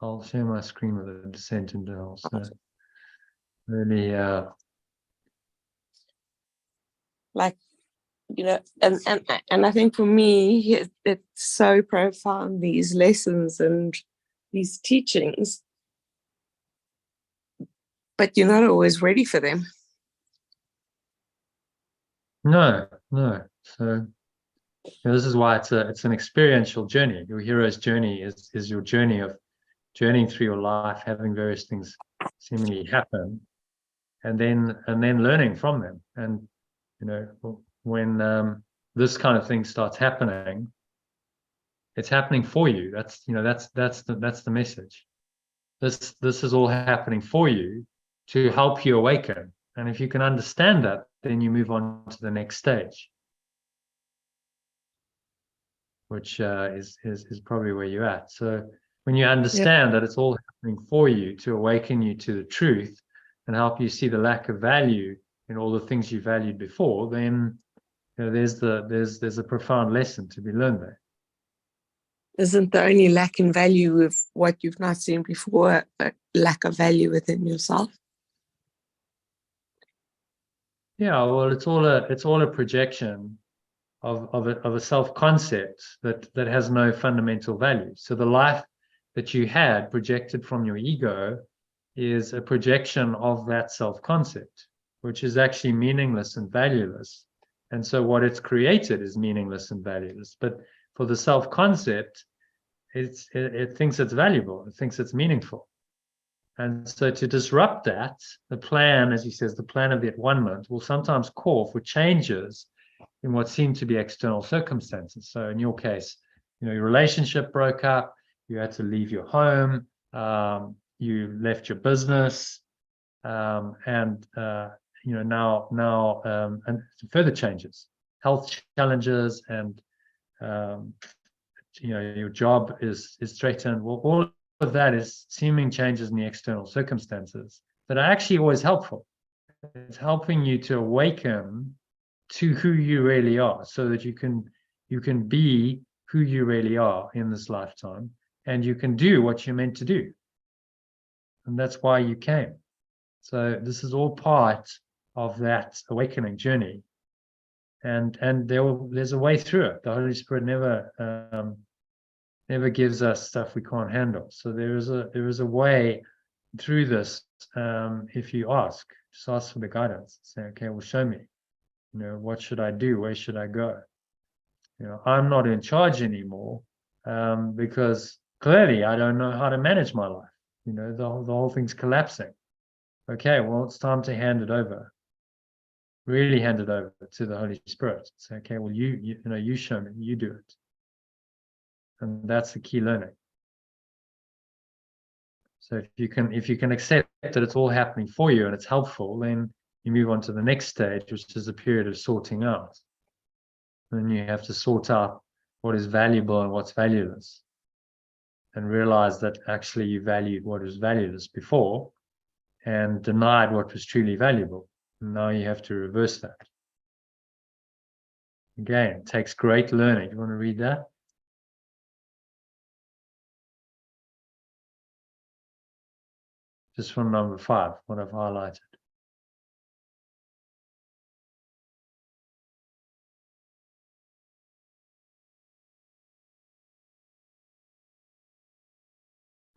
I'll share my screen with the descent into hell. So really, you know, and I think for me, it's so profound, these lessons and these teachings, but you're not always ready for them. no. So this is why it's an experiential journey. Your hero's journey is your journey of journeying through your life, having various things seemingly happen, and then learning from them. And you know, when this kind of thing starts happening, it's happening for you. That's the message. This is all happening for you to help you awaken. And if you can understand that, then you move on to the next stage, which is probably where you're at. So when you understand that it's all happening for you to awaken you to the truth and help you see the lack of value in all the things you valued before, then you know, there's a profound lesson to be learned there. Isn't the only lack in value of what you've not seen before a lack of value within yourself? Yeah, well, it's all a projection of a self-concept that has no fundamental value. So the life that you had projected from your ego is a projection of that self-concept, which is actually meaningless and valueless. And so what it's created is meaningless and valueless. But for the self-concept, it thinks it's valuable, it thinks it's meaningful. And so to disrupt that, the plan, as he says, the plan of the at-one-ment will sometimes call for changes in what seem to be external circumstances. So in your case, you know, your relationship broke up, you had to leave your home, you left your business, and you know, now and further changes, health challenges, and you know, your job is threatened. Well, all of that is seeming changes in the external circumstances that are actually always helpful. It's helping you to awaken to who you really are, so that you can be who you really are in this lifetime, and you can do what you're meant to do. And that's why you came. So this is all part of that awakening journey. And there's a way through it. The Holy Spirit never gives us stuff we can't handle. So there is a way through this. If you just ask for the guidance. Say, okay, well, show me. You know, what should I do? Where should I go? You know, I'm not in charge anymore, because clearly I don't know how to manage my life. You know, the whole thing's collapsing. Okay, well, it's time to hand it over. Really hand it over to the Holy Spirit. Say, okay, well, you know, you show me, you do it. And that's the key learning. So if you can accept that it's all happening for you and it's helpful, then you move on to the next stage, which is a period of sorting out. And then you have to sort out what is valuable and what's valueless. and realized that actually you valued what was valueless before and denied what was truly valuable. And now you have to reverse that. Again, it takes great learning. You want to read that? Just from number 5, what I've highlighted.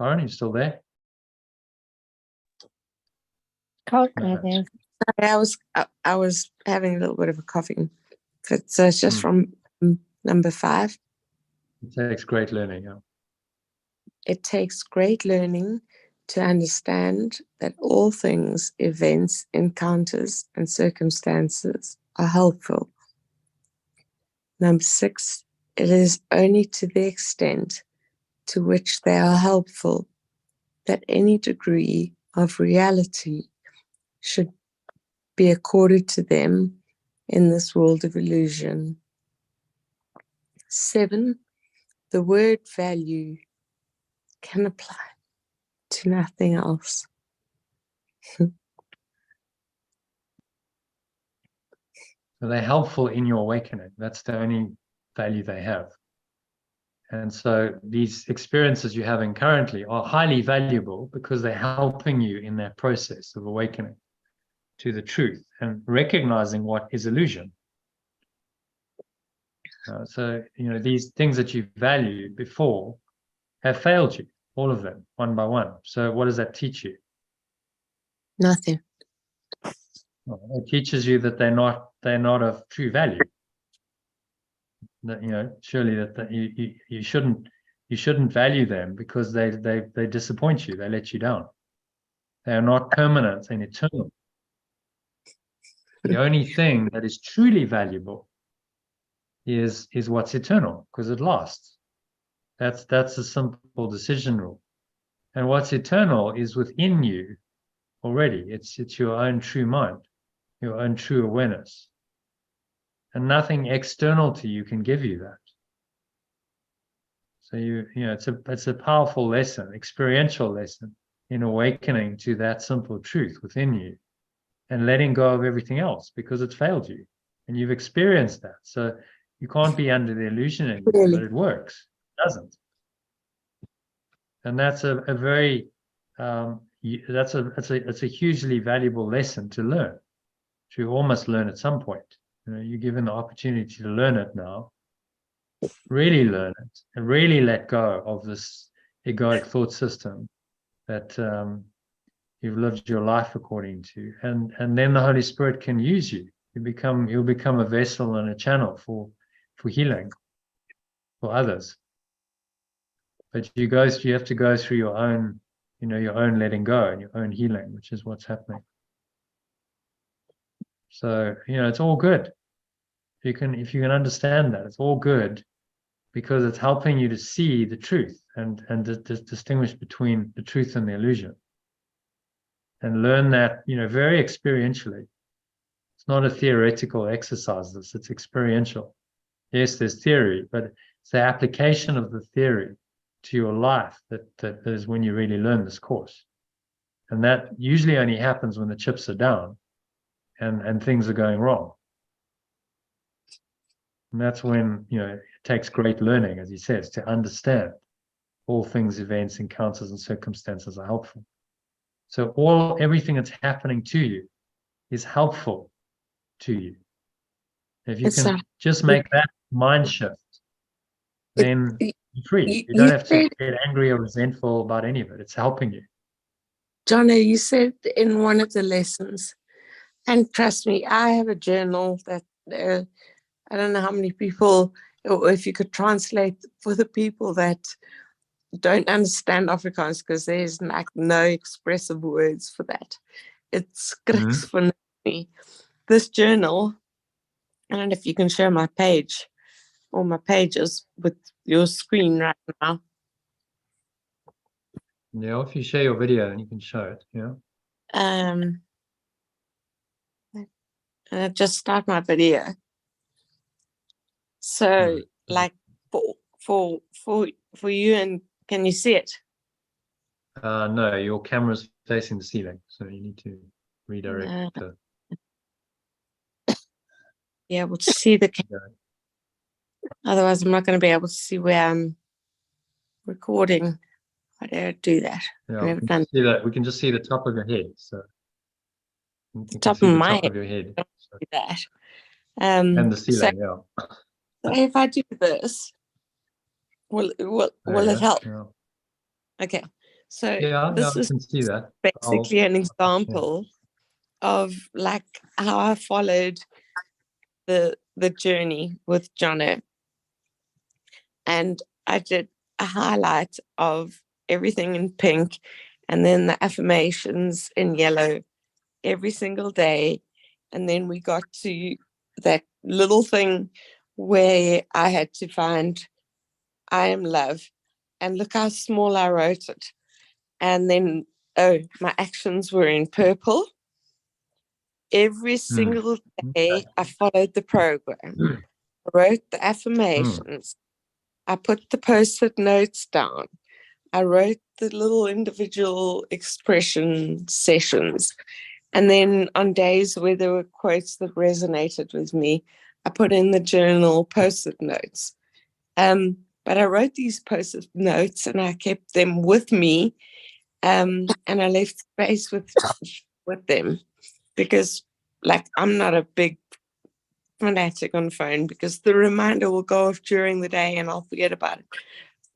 Aaron, you still there? Can't No, go there. Sorry, I was having a little bit of a coughing fit. So it's just from number 5. it takes great learning. Yeah. It takes great learning to understand that all things, events, encounters, and circumstances are helpful. Number 6, it is only to the extent to which they are helpful that any degree of reality should be accorded to them in this world of illusion. 7, the word value can apply to nothing else. So they're helpful in your awakening. That's the only value they have. And so these experiences you're having currently are highly valuable because they're helping you in that process of awakening to the truth and recognizing what is illusion. So, these things that you valued before have failed you, all of them, one by one. So what does that teach you? Nothing. Well, it teaches you that they're not of true value. That surely that you shouldn't value them because they disappoint you. They let you down. They are not permanent and eternal. The only thing that is truly valuable is what's eternal, because it lasts. That's a simple decision rule. And what's eternal is within you already. It's your own true mind, your own true awareness. And nothing external to you can give you that. So it's a powerful lesson, experiential lesson in awakening to that simple truth within you and letting go of everything else because it's failed you and you've experienced that. So you can't be under the illusion anymore, Really? but it works. It doesn't. And that's a very it's a hugely valuable lesson to learn, to almost learn at some point. You're given the opportunity to learn it now. Really learn it and really let go of this egoic thought system that you've lived your life according to, and then the Holy Spirit can use you. You'll become a vessel and a channel for healing for others. But you have to go through your own letting go and your own healing, which is what's happening. So it's all good. If you can understand that, it's all good, because it's helping you to see the truth and distinguish between the truth and the illusion, and learn that very experientially. It's not a theoretical exercise. It's experiential. Yes, there's theory, but it's the application of the theory to your life that is when you really learn this course. And that usually only happens when the chips are down and things are going wrong. And that's when it takes great learning, as he says, to understand all things, events, encounters, and circumstances are helpful. So everything that's happening to you is helpful to you. If you can just make that mind shift, then you're free. You don't have to get angry or resentful about any of it. It's helping you. Johnny, you said in one of the lessons, and trust me, I have a journal that I don't know how many people, or if you could translate for the people that don't understand Afrikaans, because there's like no expressive words for that. It's skriks for me. This journal, I don't know if you can show my page or my pages with your screen right now. Yeah, if you share your video and you can show it, yeah. Just start my video. So like for you and Can you see it? No, your camera's facing the ceiling, so you need to redirect the. Be able to see the camera. Otherwise, I'm not going to be able to see where I'm recording. I don't do that. Yeah, I've never done see that. We can just see the top of your head. So you can top see of the my top head. of your head. So, Do that. and the So, ceiling, yeah. so if I do this, will There it you help? go, Okay. So yeah, this I is can see that. basically an example of like how I followed the journey with Jono. And I did a highlight of everything in pink and then the affirmations in yellow every single day. And then we got to that little thing where I had to find I am love. And look how small I wrote it. And then, my actions were in purple. Every single day I followed the program. I wrote the affirmations. I put the post-it notes down. I wrote the little individual expression sessions. And then on days where there were quotes that resonated with me, I put in the journal post-it notes. But I wrote these post-it notes and I kept them with me. And I left space with them because, like, I'm not a big fanatic on phone because the reminder will go off during the day and I'll forget about it.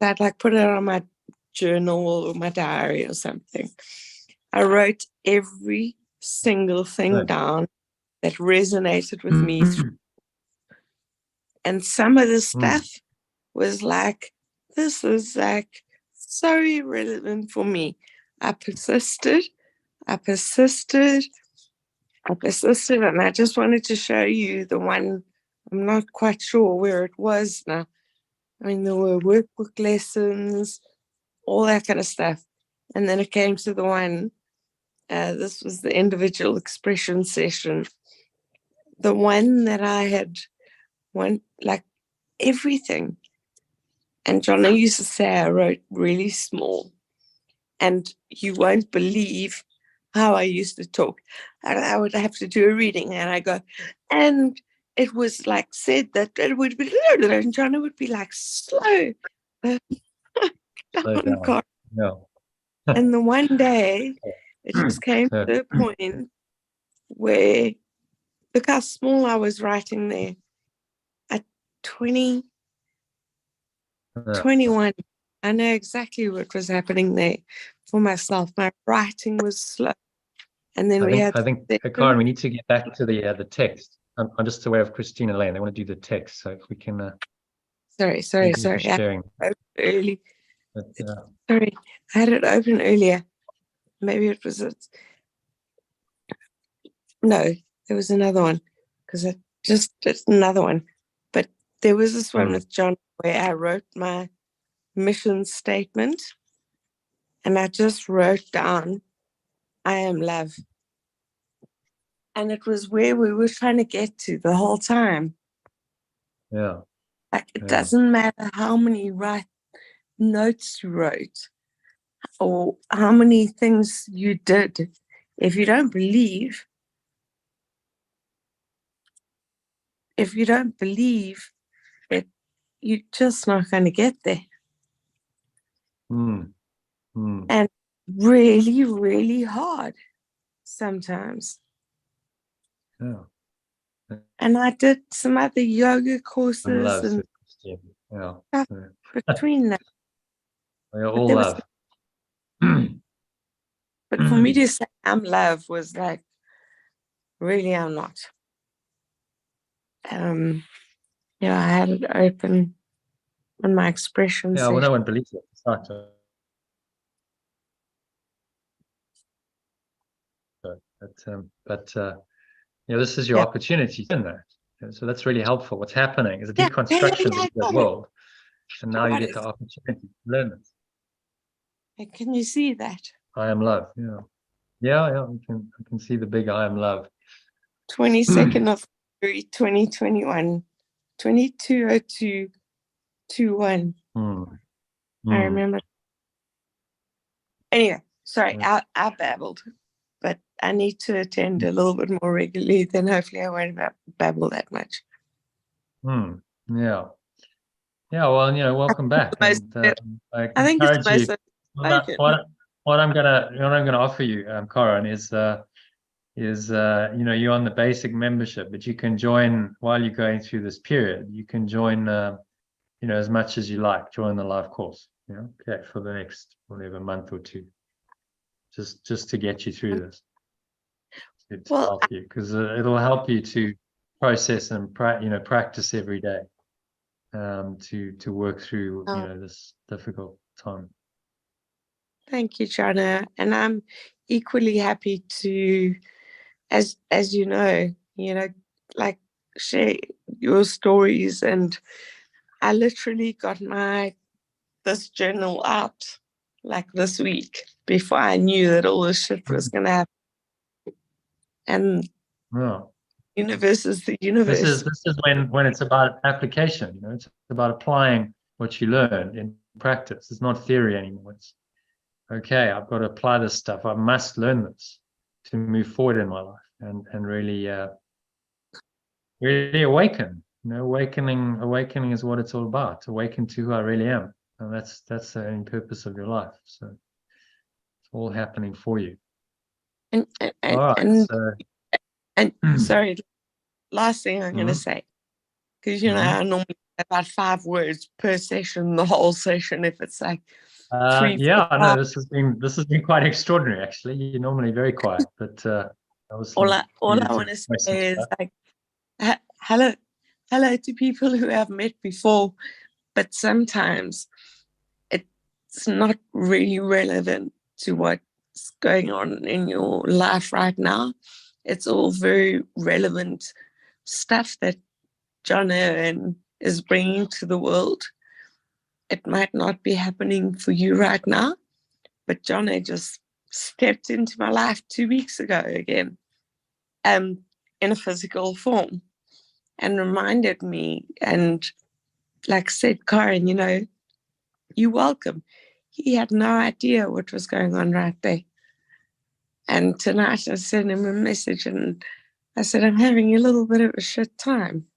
So I'd like put it on my journal or my diary or something. I wrote every single thing down that resonated with me. And some of the stuff was like, this is like so irrelevant for me. I persisted, and I just wanted to show you the one. I'm not quite sure where it was now. I mean, there were workbook lessons, all that kind of stuff. And then it came to the one, this was the individual expression session. The one that I had like everything. And Johnny used to say I wrote really small. And you won't believe how I used to talk. And I would have to do a reading and I go, and it was like said that it would be, and Johnny would be like, slow. Slow down. No. And the one day, it just came to a point where, look how small I was writing there. At 20, 21, I know exactly what was happening there for myself. My writing was slow. And then I think, Karen, we need to get back to the text. I'm just aware of Christine and Elaine. They want to do the text. So if we can. Sorry. Sharing. Early. But, sorry, I had it open earlier. Maybe it was no, there was another one because it's another one. But there was this one with John where I wrote my mission statement and I just wrote down, I am love. And it was where we were trying to get to the whole time. Yeah. Like it doesn't matter how many notes you wrote or how many things you did. If you don't believe it, you're just not going to get there. And really, really hard sometimes. Yeah. And I did some other yoga courses and stuff between them. We're all love. But for me to say I'm love was like, really, I'm not. I had it open on my expression. Yeah, well, no one believes it. It's not. But this is your opportunity to learn that. So that's really helpful. What's happening is a deconstruction of the world. And now you get the opportunity to learn it. Can you see that? I am love. Yeah. I can see the big I am love. 22nd of February 2021, 22:02:21. I remember Anyway, sorry, Yeah. I babbled, but I need to attend a little bit more regularly. Then hopefully I won't babble that much. Yeah. Yeah. Well, welcome back, Most and I I think it's encourage most you. of What I'm gonna offer you, Corin, is you're on the basic membership, but you can join while you're going through this period. You can join, as much as you like. Join the live course. Okay, for the next whatever month or two, just to get you through this. To Well, help you, because it'll help you to process and practice every day, to work through this difficult time. thank you, Jana. And I'm equally happy to, as you know, like share your stories. And I literally got this journal out like this week before I knew that all this shit was gonna happen. And Yeah. universe is the universe. This is when it's about application. It's about applying what you learn in practice. It's not theory anymore. It's okay. I've got to apply this stuff. I must learn this to move forward in my life and really really awaken. Awakening is what it's all about. Awaken to who I really am, and that's the only purpose of your life. So it's all happening for you. And All right. and sorry, last thing I'm going to say, because I normally have about 5 words per session, the whole session. If it's like 3, yeah, 4, I know this has been quite extraordinary. Actually, you're normally very quiet, but that was all I want to say is like hello to people who I've met before, but sometimes it's not really relevant to what's going on in your life right now. It's all very relevant stuff that Jana is bringing to the world. It might not be happening for you right now, but Jana just stepped into my life 2 weeks ago again, in a physical form, and reminded me, and like said, Karen, you're welcome. He had no idea what was going on right there. And tonight I sent him a message and I said, I'm having a little bit of a shit time.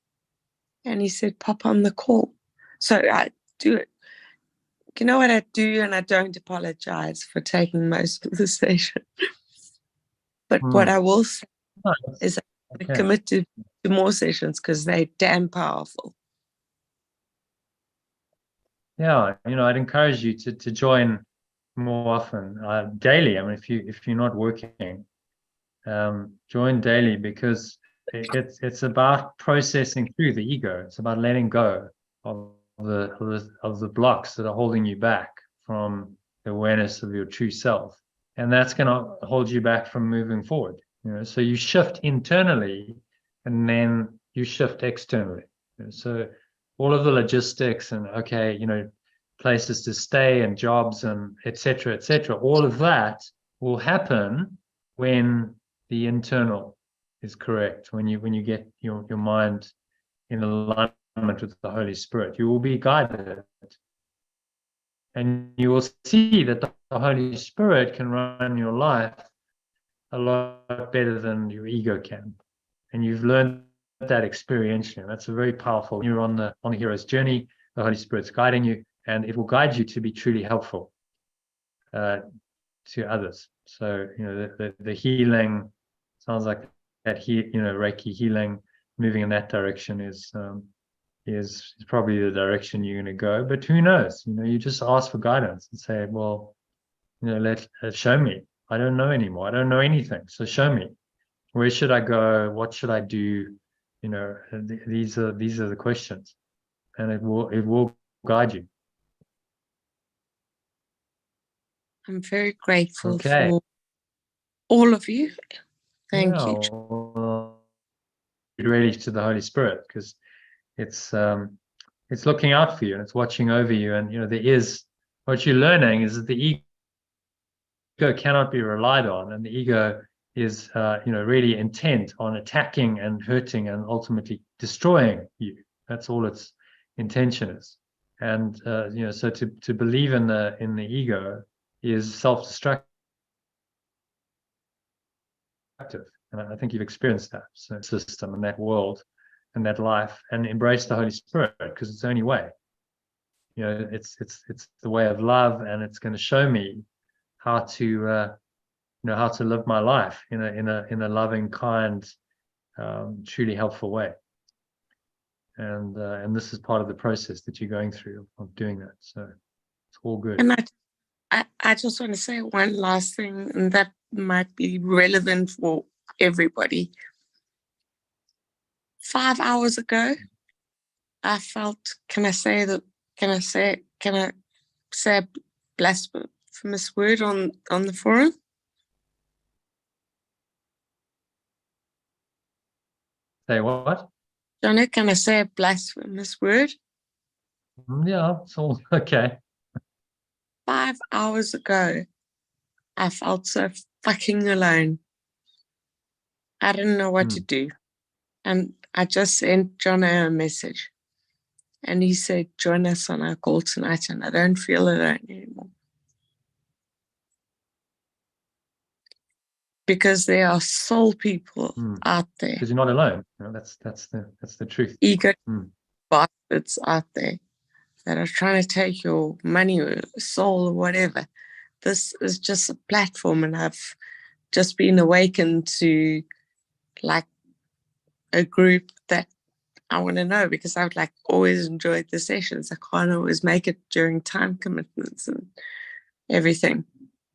And he said, pop on the call. So I do it. You know what I do? And I don't apologize for taking most of the session. But what I will say is I'm committed to more sessions because they're damn powerful. Yeah, I'd encourage you to join more often, daily. I mean, if you're not working, join daily, because it's about processing through the ego. It's about letting go of the blocks that are holding you back from the awareness of your true self, and that's going to hold you back from moving forward. So you shift internally, and then you shift externally. So all of the logistics and places to stay and jobs and etc., all of that will happen when the internal is correct, when you get your mind in alignment with the Holy Spirit. You will be guided, and you will see that the Holy Spirit can run your life a lot better than your ego can, and you've learned that experientially. That's a very powerful. You're on the hero's journey. The Holy Spirit's guiding you, and it will guide you to be truly helpful to others. So the healing sounds like that. Reiki healing, moving in that direction is probably the direction you're going to go. But who knows? You just ask for guidance and say, well, let show me. I don't know anymore. I don't know anything. So show me. Where should I go? What should I do? These are the questions, and it will guide you. I'm very grateful for all of you. Thank you. Really to the Holy Spirit, because it's looking out for you and it's watching over you. And there is, what you're learning is that the ego cannot be relied on, and the ego is really intent on attacking and hurting and ultimately destroying you. That's all its intention is. And so to believe in the ego is self-destructive. And I think you've experienced that system and that world and that life, and embrace the Holy Spirit, because it's the only way. You know, it's the way of love, and it's going to show me how to how to live my life in a loving, kind, truly helpful way. And this is part of the process that you're going through of doing that. So it's all good. And I just want to say one last thing, and that might be relevant for everybody. 5 hours ago, I felt, can I say a blasphemous word on the forum? Say what? Johnny, can I say a blasphemous word? Yeah, it's all okay. 5 hours ago, I felt so fucking alone. I didn't know what to do. And I just sent Johnny a message. And he said, join us on our call tonight, and I don't feel alone anymore. Because there are soul people out there. Because you're not alone. You know, that's the truth. Ego bastards out there that are trying to take your money or soul or whatever. This is just a platform, and I've just been awakened to like a group that I want to know, because I've like always enjoyed the sessions. I can't always make it during time commitments and everything.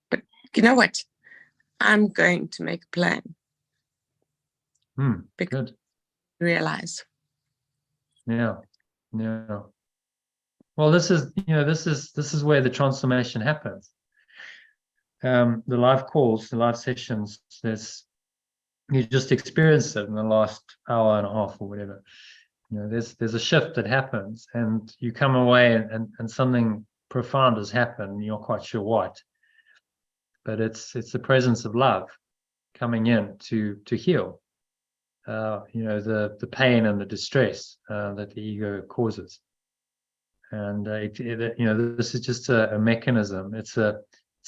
But you know what? I'm going to make a plan. Good. Realize. Yeah. Well, this is where the transformation happens. The live calls, the live sessions, you just experienced it in the last hour and a half or whatever. You know, there's a shift that happens, and you come away and something profound has happened, and you're not quite sure what. But it's the presence of love coming in to heal, the pain and the distress that the ego causes. And this is just a mechanism. It's a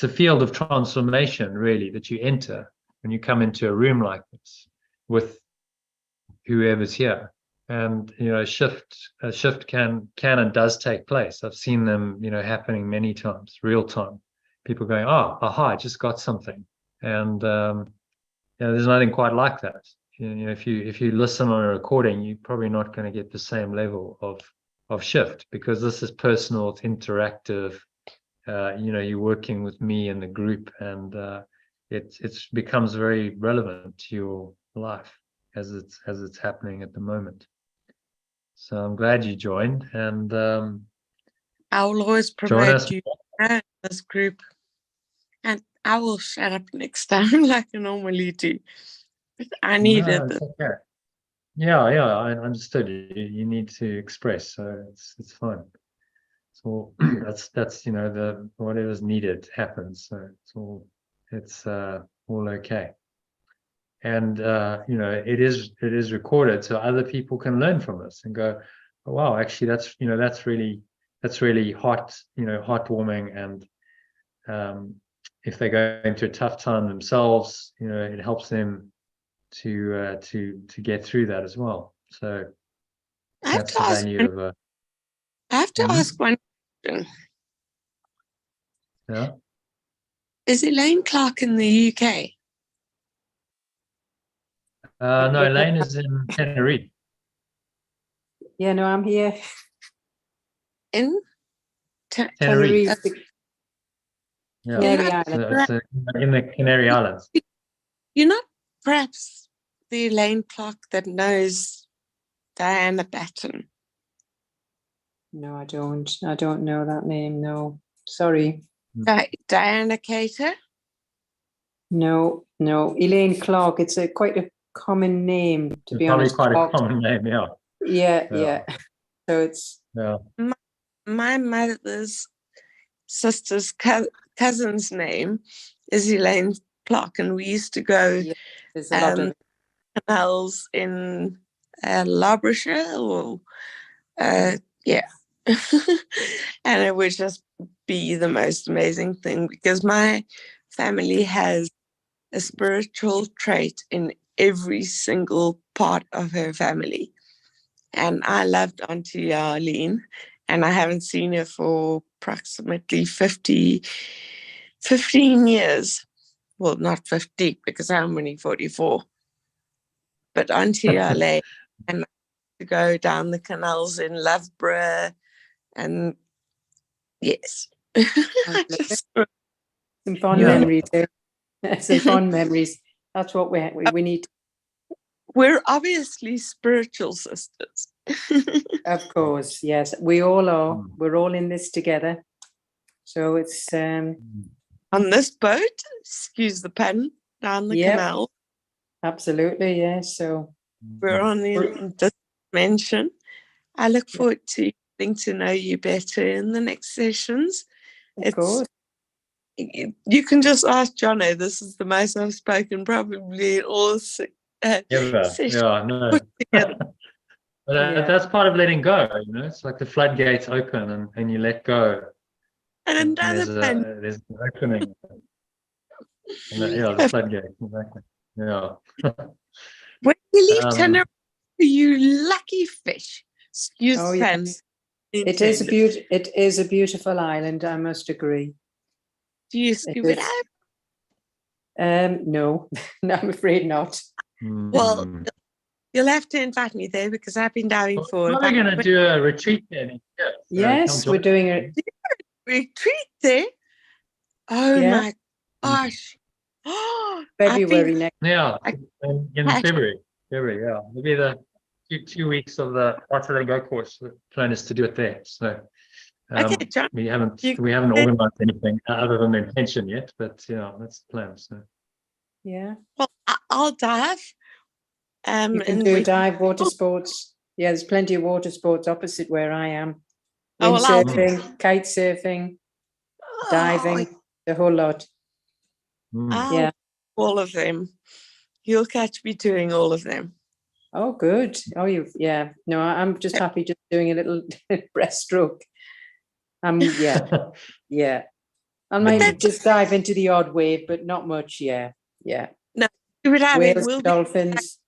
field of transformation, really, that you enter when you come into a room like this with whoever's here. And a shift can and does take place. I've seen them, happening many times, real time. People going, aha, I just got something. And there's nothing quite like that. If you listen on a recording, you're probably not going to get the same level of shift, because this is personal, it's interactive. You're working with me and the group, and it becomes very relevant to your life as it's happening at the moment. So I'm glad you joined, and I will always promote you in this group, and I will shut up next time like I normally do. But I needed it. Okay. Yeah, I understood. You need to express, so it's fine. So that's the whatever's needed happens. So it's all okay. And it is recorded, so other people can learn from this and go, oh, wow, actually that's really heartwarming. And if they go into a tough time themselves, it helps them to get through that as well. So that's the value of a. I have to ask one question. Yeah. Is Elaine Clark in the UK? No, Elaine is in Tenerife. Yeah, no, I'm here. In Tenerife. Yeah. Canary Islands. So in the Canary Islands. You're not perhaps the Elaine Clark that knows Diana Batten? No, I don't. I don't know that name. No, sorry. Diana Cater? No. Elaine Clark. It's quite a common name, to be honest. Probably quite a common name, yeah. Yeah. So it's. Yeah. My mother's sister's cousin's name is Elaine Clark, and we used to go there's a lot of canals in Labrador, or and it was just be the most amazing thing, because my family has a spiritual trait in every single part of her family. And I loved Auntie Arlene, and I haven't seen her for approximately 15 years. Well, not 50, because I'm only 44. But Auntie Arlene, and to go down the canals in Loughborough, and yes. Some fond Yeah. memories there. Some fond memories. That's what we need. We're obviously spiritual sisters. Of course, yes, we all are. Mm. We're all in this together. So it's On this boat, excuse the pun, down the Yep. canal. absolutely, yes. So We're on this dimension. I look forward to getting to know you better in the next sessions. of course. You can just ask Jono. This is the most I've spoken probably in all Ever. sessions Yeah, no. put together. But Yeah. that's part of letting go, you know. It's like the floodgates open and you let go. And there's another pen. there's an opening. The floodgate, exactly. Yeah. When you leave Um, Tenerife, you lucky fish. Excuse Oh, the pen. yes. It is a beautiful island, I must agree. Do you It scuba is. dive? No, no, I'm afraid not. Well, mm. you'll have to invite me there, because I've been diving Well, for we're about going to do a retreat there next year. So Yes, come we're join doing us. it. retreat there. Oh Yeah. my gosh. Oh, February next. Yeah, I- in February. Yeah. Maybe the two weeks of the Barcelona Go course. The plan is to do it there. So Okay, John. we haven't you- organized anything other than the intention yet, but yeah, that's the plan. So Yeah. Well, I'll dive. You can and do we dive, water sports. Yeah, there's plenty of water sports opposite where I am. Oh, well, I'll- Windsurfing, kite surfing, diving, the whole lot. I'll Yeah. all of them. You'll catch me doing all of them. Oh, good. Oh, yeah. No, I'm just happy just doing a little breaststroke. Yeah. I might just dive into the odd wave, but not much. Yeah. Scuba diving Whales, will dolphins.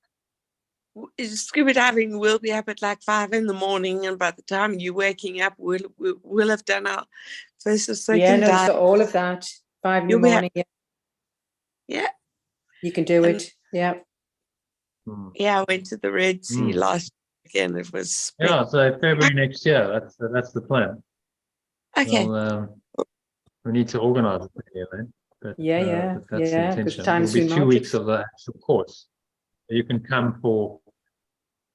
Scuba diving will be up at like 5 a.m, and by the time you're waking up, we'll have done our first or second Yeah, no, it's dive. got all of that. 5 in the You'll be morning. Yeah. You can do And- it. Yeah. Yeah, I went to the Red Sea last weekend. It was yeah, so February next year. That's the plan. okay. Well, we need to organize it here, then. But, Yeah. but that's the Yeah. Because intention. time's It'll be soon 2 weeks marches. of the actual course. You can come for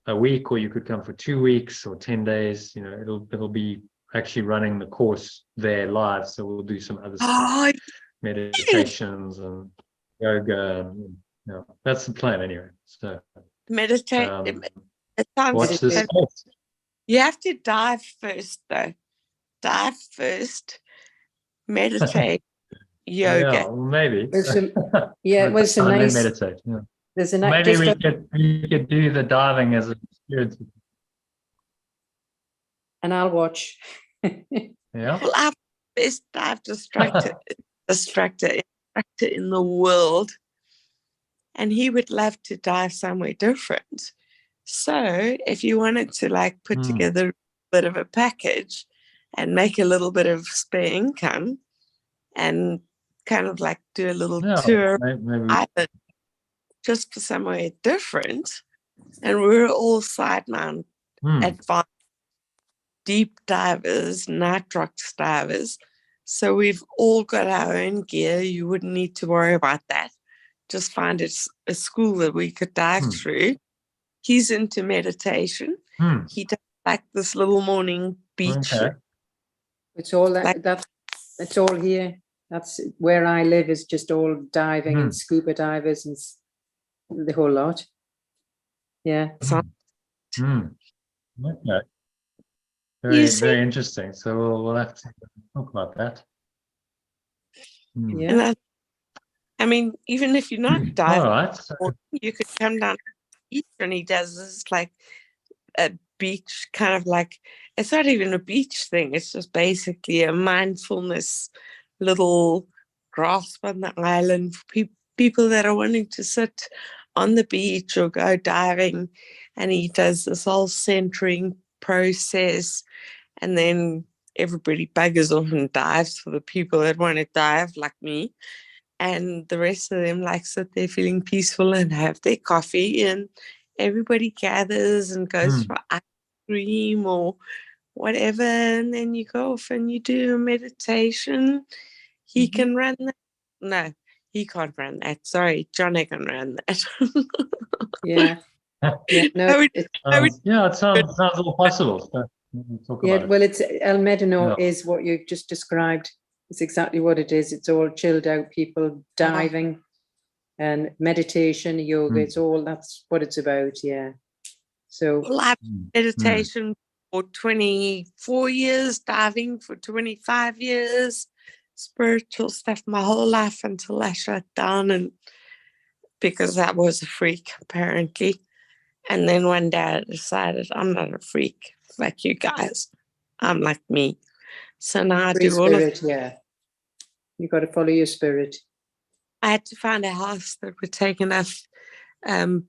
a week, or you could come for 2 weeks or 10 days. You know, it'll be actually running the course there live. So we'll do some other stuff, Oh, meditations and yoga. And, you know, that's the plan anyway. So meditate. It sounds watch this space. You have to dive first, though. Dive first, meditate, Yeah, yoga. well, maybe. There's some, yeah, it was some And then nice. meditate. Yeah. There's a nice. Maybe we could do the diving as an experience. And I'll watch. Yeah. Well, I'm the best dive instructor in the world, and he would love to dive somewhere different. So if you wanted to like put together a bit of a package and make a little bit of spare income and kind of like do a little tour maybe. island just for somewhere different, and we're all side mount advanced deep divers, nitrox divers. So we've all got our own gear. You wouldn't need to worry about that. Just find a school that we could dive through. He's into meditation. He does like this little morning beach. Okay. It's all it's all here. That's where I live, is just all diving and scuba divers and the whole lot. Yeah. Okay. You see? Very interesting. So we'll have to talk about that. Yeah. And I mean, even if you're not diving, All right. you could come down to the beach, and he does this like a beach, kind of like, it's not even a beach thing. It's just basically a mindfulness little grasp on the island for people that are wanting to sit on the beach or go diving. And he does this whole centering process, and then everybody buggers off and dives for the people that want to dive, like me. And the rest of them like sit there feeling peaceful and have their coffee, and everybody gathers and goes for ice cream or whatever, and then you go off and you do a meditation. He can run that. No, he can't run that. Sorry, Johnny can run that. Yeah. Yeah. No, it sounds all possible. So we'll talk yeah, about it. well, it's El Medano Yeah. is what you just described. It's exactly what it is. It's all chilled out people diving and meditation, yoga. It's all, that's what it's about. Yeah. So Well, I've meditation for 24 years, diving for 25 years, spiritual stuff my whole life until I shut down, and because I was a freak, apparently. And then one day I decided I'm not a freak like you guys. I'm like me. So now I free do all of spirit, yeah. You got to follow your spirit. I had to find a house that would take enough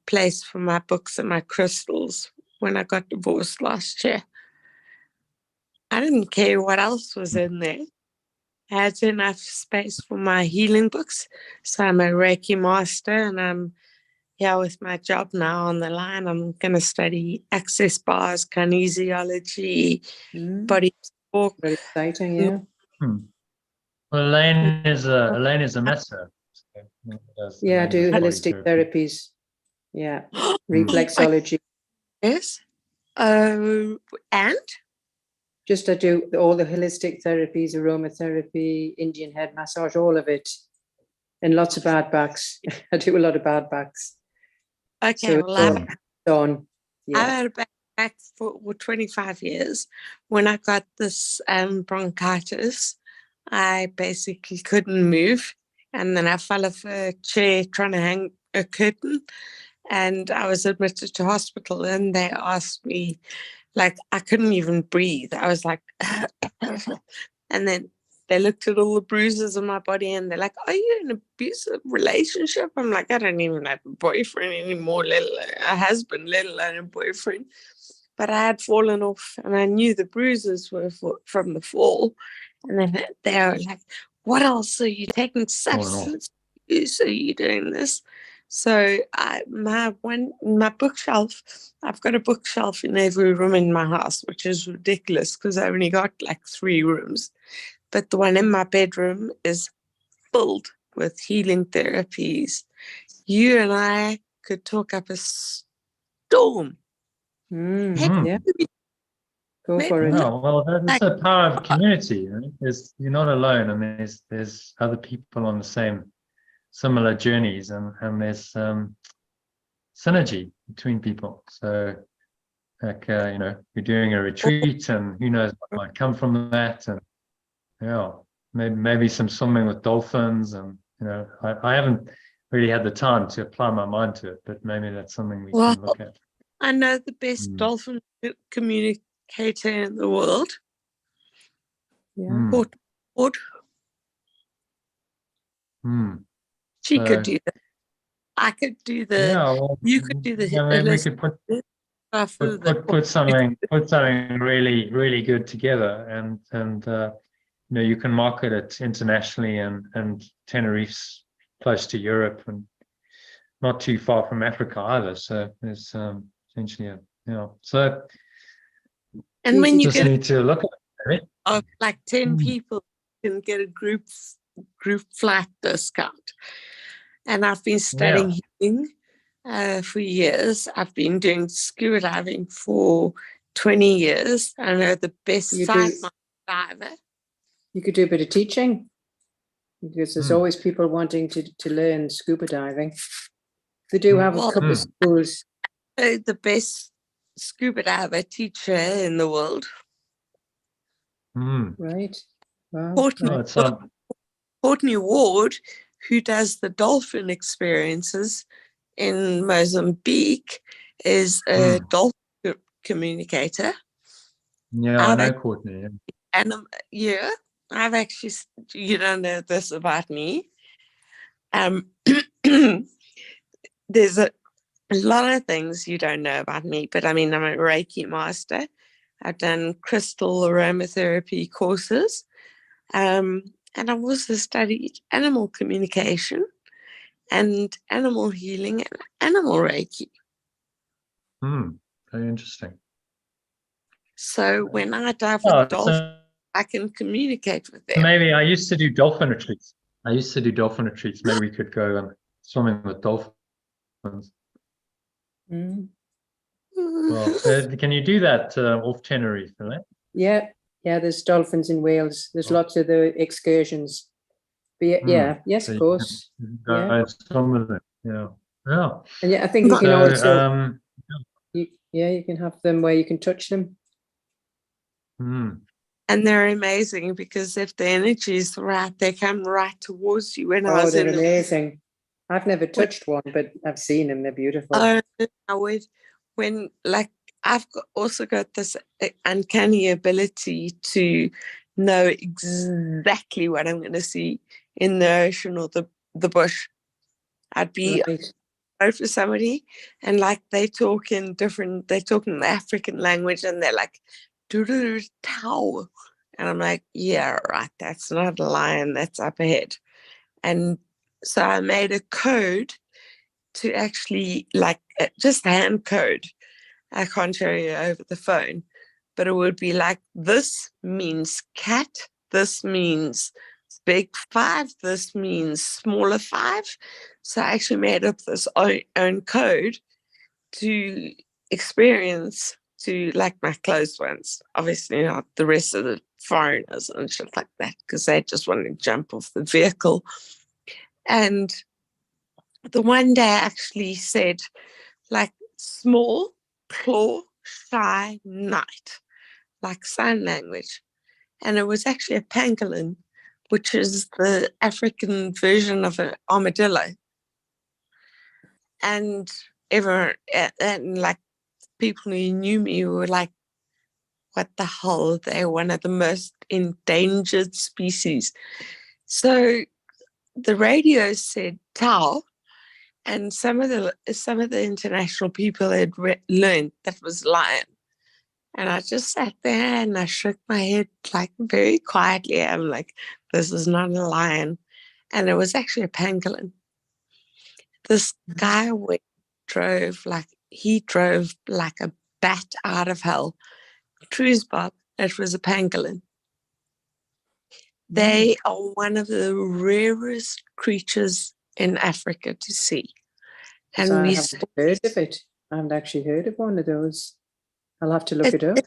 place for my books and my crystals when I got divorced last year. I didn't care what else was in there. I had enough space for my healing books. So I'm a Reiki master, and I'm here with my job now on the line. I'm going to study access bars, kinesiology, body talk. Very exciting, yeah. Well, Elaine is a master. Yeah, I do holistic therapies. Yeah, reflexology. Yes. And? Just I do all the holistic therapies, aromatherapy, Indian head massage, all of it. And lots of bad backs. I do a lot of bad backs. Okay, so well, I've had a bad back for 25 years. When I got this bronchitis, I basically couldn't move. And then I fell off a chair trying to hang a curtain. And I was admitted to hospital, and they asked me, like, I couldn't even breathe. I was like, and then they looked at all the bruises on my body, and they're like, are you in an abusive relationship? I'm like, I don't even have a boyfriend anymore, let alone a husband, let alone a boyfriend. But I had fallen off, and I knew the bruises were from the fall. And then they were like, what else? Are you taking substance use? Are you doing this? So my bookshelf, I've got a bookshelf in every room in my house, which is ridiculous because I only got like 3 rooms. But the one in my bedroom is filled with healing therapies. You and I could talk up a storm. Yeah. Go for it. Oh, well, that's the power of community. Right? You're not alone, and there's other people on the similar journeys, and there's synergy between people. So, like you're doing a retreat, and who knows what might come from that, and maybe some swimming with dolphins, and I haven't really had the time to apply my mind to it, but maybe that's something we can look at. I know the best dolphin communicator in the world. Yeah. She could do that. I could do you could do the we could put something really, really good together, and you can market it internationally, and Tenerife's close to Europe and not too far from Africa either. So there's essentially so. And when you just need to look at it. Of like 10 people, you can get a group flight discount. And I've been studying healing for years. I've been doing scuba diving for 20 years. I know the best side diver. You could do a bit of teaching, because there's always people wanting to learn scuba diving. They do have a couple of schools. The best scuba diver teacher in the world. Right. Wow. Courtney Ward, who does the dolphin experiences in Mozambique, is a communicator. Yeah, I I've know Courtney. yeah, I've actually, you don't know this about me. There's a lot of things you don't know about me, but I mean, I'm a Reiki master. I've done crystal aromatherapy courses. And I've also studied animal communication and animal healing and animal Reiki. Very interesting. So when I dive Oh, with dolphins, so I can communicate with them. maybe I used to do dolphin retreats. Maybe we could go and swimming with dolphins. Mm. Well, can you do that off Tenerife, right? Yeah, there's dolphins in Wales. There's lots of the excursions. But yeah, yes, So of you course. can go Yeah. and swim with it. Yeah. And yeah, I think you can So, also, you can have them where you can touch them. And they're amazing because if the energy is right, they come right towards you. When I Oh, was they're in amazing. I've never touched one, but I've seen them. They're beautiful. I would, when like also got this uncanny ability to know exactly what I'm going to see in the ocean or the bush. I'd be Right. out for somebody and like they talk in the African language and they're like tau, and I'm like, yeah, right, that's not a lion, that's up ahead. And so I made a code to actually like just hand code. I can't show you over the phone, but it would be like, this means cat, this means big 5, this means smaller 5. So I actually made up this own code to experience to like my close ones, obviously not the rest of the foreigners and shit like that, because they just want to jump off the vehicle. And the one day I actually said, like, small, claw, shy, night, like sign language. And it was actually a pangolin, which is the African version of an armadillo. And everyone, and like people who knew me were like, what the hell? They're one of the most endangered species. So the radio said Tau, and some of the international people had learned that was lion. And I just sat there and I shook my head like very quietly. I'm like, this is not a lion. And it was actually a pangolin. This guy drove like a bat out of hell. Truth, Bob, it was a pangolin. They are one of the rarest creatures in Africa to see. And So I we haven't heard of it. I haven't actually heard of one of those. I'll have to look it up.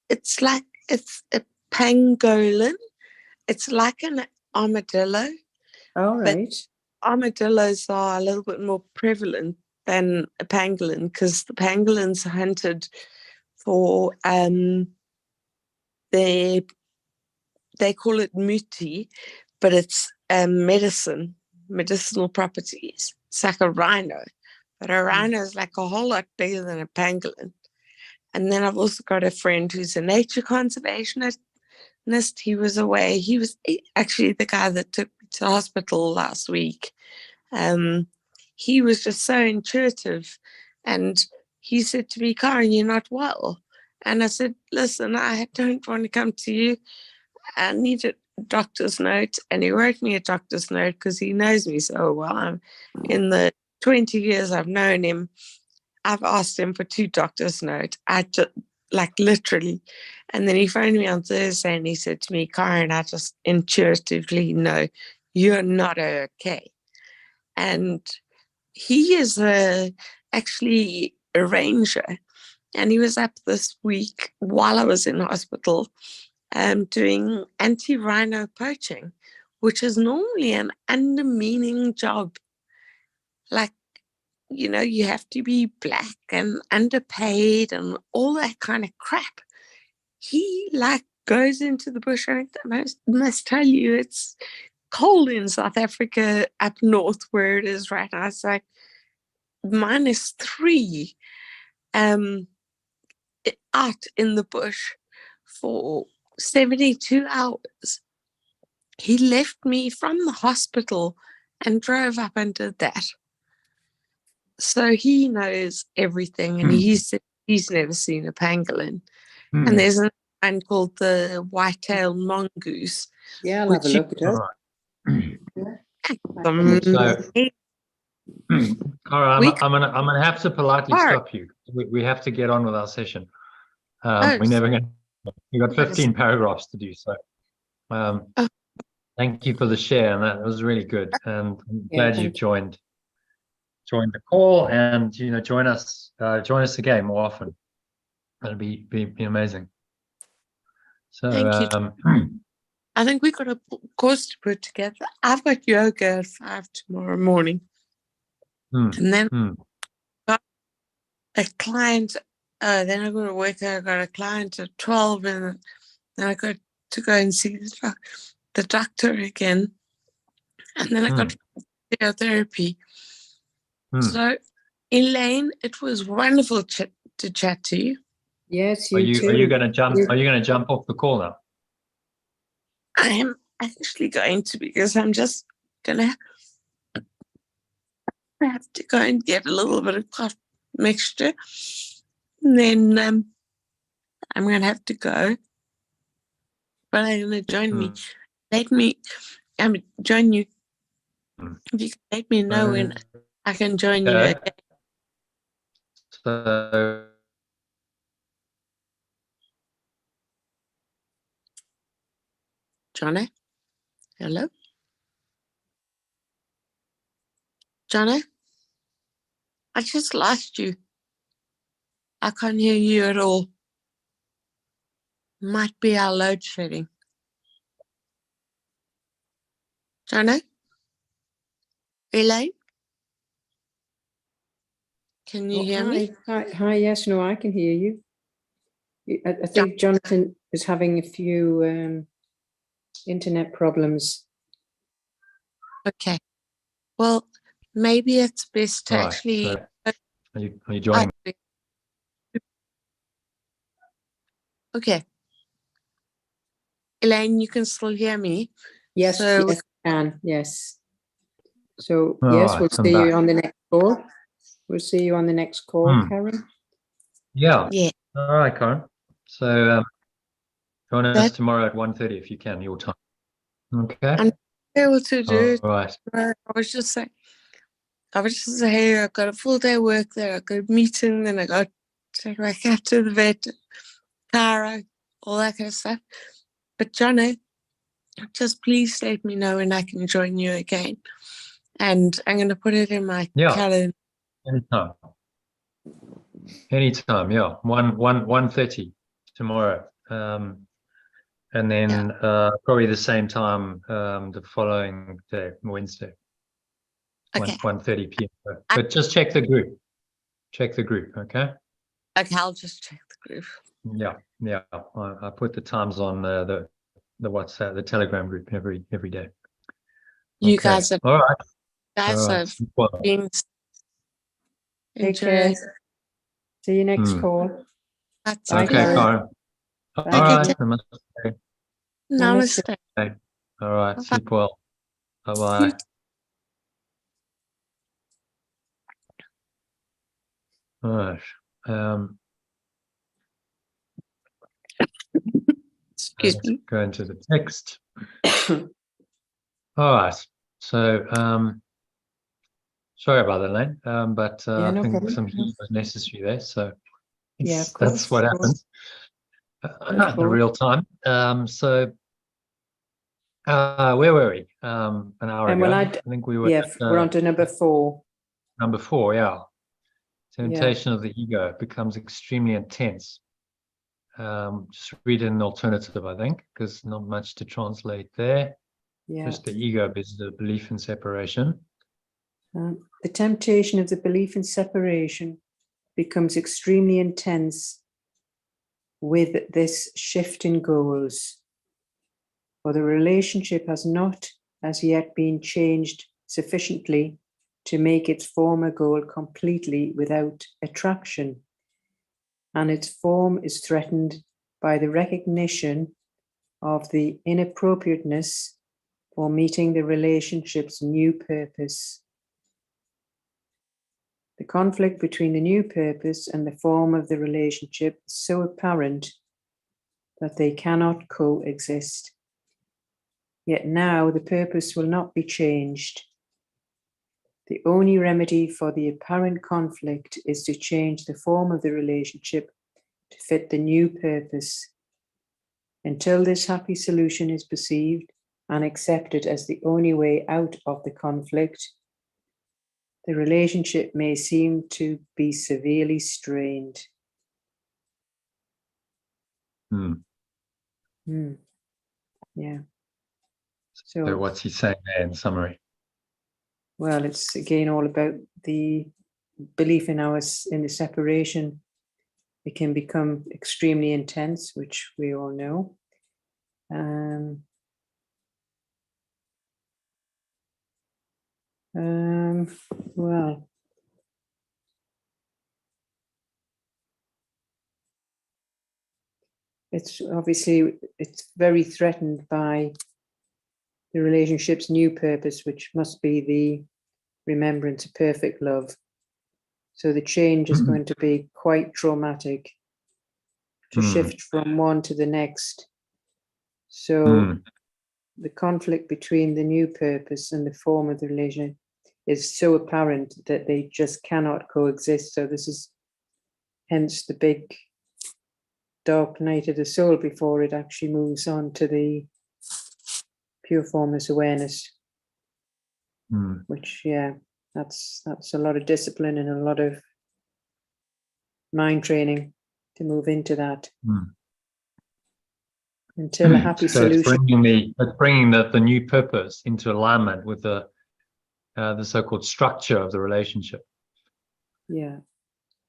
It's like, it's a pangolin. It's like an armadillo. All right. Armadillos are a little bit more prevalent than a pangolin because the pangolins are hunted for they call it muti, but it's medicinal properties. It's like a rhino, but a rhino is like a whole lot bigger than a pangolin. And then I've also got a friend who's a nature conservationist. He was away. He was actually the guy that took me to hospital last week. He was just so intuitive. And he said to me, Karen, you're not well. And I said, listen, I don't want to come to you. I need a doctor's note. And he wrote me a doctor's note because he knows me so well. In the 20 years I've known him, I've asked him for 2 doctor's notes. I just, like, literally. And then he phoned me on Thursday and he said to me, Karen, I just intuitively know you're not okay. And he is actually a ranger. And he was up this week while I was in hospital doing anti-rhino poaching, which is normally an undermining job. Like, you have to be black and underpaid and all that kind of crap. He like goes into the bush. I must tell you, it's cold in South Africa up north where it is right now. It's like -3. out in the bush for 72 hours. He left me from the hospital and drove up and did that. So he knows everything, and he's never seen a pangolin. And there's another one called the white-tailed mongoose. Yeah, I'll have a look at it. All right, I'm gonna have to politely stop you. We have to get on with our session. We're never gonna. We got 15 paragraphs to do, so thank you for the share, and that was really good. And I'm glad you joined the call, and join us again more often. That'd be amazing. So thank you. I think we got a course to put together. I've got yoga at 5 tomorrow morning. And then got a client, then I'm going to work there. I got a client at 12, and then I got to go and see the doctor again. And then I got physiotherapy. So, Elaine, it was wonderful to chat to you. Yes, Are you going to jump? Are you going to jump off the call now? I am actually going to, because I'm just going to have to go and get a little bit of cough mixture. And then I'm going to have to go. But I'm going to join me. Join you. If you can let me know when I can join you again. So, Johnny? Hello? Johnny? I just lost you. I can't hear you at all. Might be our load shedding. Johnny? Elaine? Can you hear me? Hi, yes, no, I can hear you. I think Jonathan is having a few internet problems. Okay. Well, maybe it's best to actually... So are you joining? Okay. Elaine, you can still hear me? Yes, so, yes, I can, yes. So, All yes, right, we'll see you on the next call. We'll see you on the next call, Karen. Yeah. Yeah. All right, Karen. So join us tomorrow at 1:30 if you can, your time. Okay. I'm able to do it. All right. I was just saying, hey, I've got a full day work there. I've got a meeting, then I got to take my cat to the vet, Cara, all that kind of stuff. But Johnny, just please let me know when I can join you again. And I'm going to put it in my calendar. Anytime, yeah. 1:30 tomorrow. And then probably the same time the following day, Wednesday. Okay. 1:30 p.m. But just check the group. Check the group, okay? Okay, I'll just check the group. Yeah. I put the times on the WhatsApp, the Telegram group every day. You guys are all right. Guys are being Take care. See you next call. That's okay, Karen. All right. Namaste. Okay. All right. Sleep well. Bye-bye. All right. Excuse me. Go into the text. All right. So, sorry about that, Elaine. But I think problem. Some heat was necessary there. So that's what happened. The real time. So where were we? An hour ago. I think we were. We're on to number 4. Number 4, yeah. Temptation of the ego becomes extremely intense. Just read an alternative, I think, because not much to translate there. Just the ego is the belief in separation. The temptation of the belief in separation becomes extremely intense with this shift in goals, for the relationship has not as yet been changed sufficiently to make its former goal completely without attraction. and its form is threatened by the recognition of the inappropriateness for meeting the relationship's new purpose. The conflict between the new purpose and the form of the relationship is so apparent that they cannot coexist. Yet now the purpose will not be changed. The only remedy for the apparent conflict is to change the form of the relationship to fit the new purpose. Until this happy solution is perceived and accepted as the only way out of the conflict, the relationship may seem to be severely strained. Yeah. So what's he saying there in summary? Well, it's again all about the belief in the separation. It can become extremely intense, which we all know. Well, it's very threatened by the relationship's new purpose, which must be the remembrance of perfect love. So the change is going to be quite traumatic to shift from one to the next. So the conflict between the new purpose and the form of the relation is so apparent that they just cannot coexist. So this is hence the big dark night of the soul before it actually moves on to the pure formless awareness, which, yeah, that's a lot of discipline and a lot of mind training to move into that. Until a happy solution. It's bringing the new purpose into alignment with the so-called structure of the relationship. Yeah.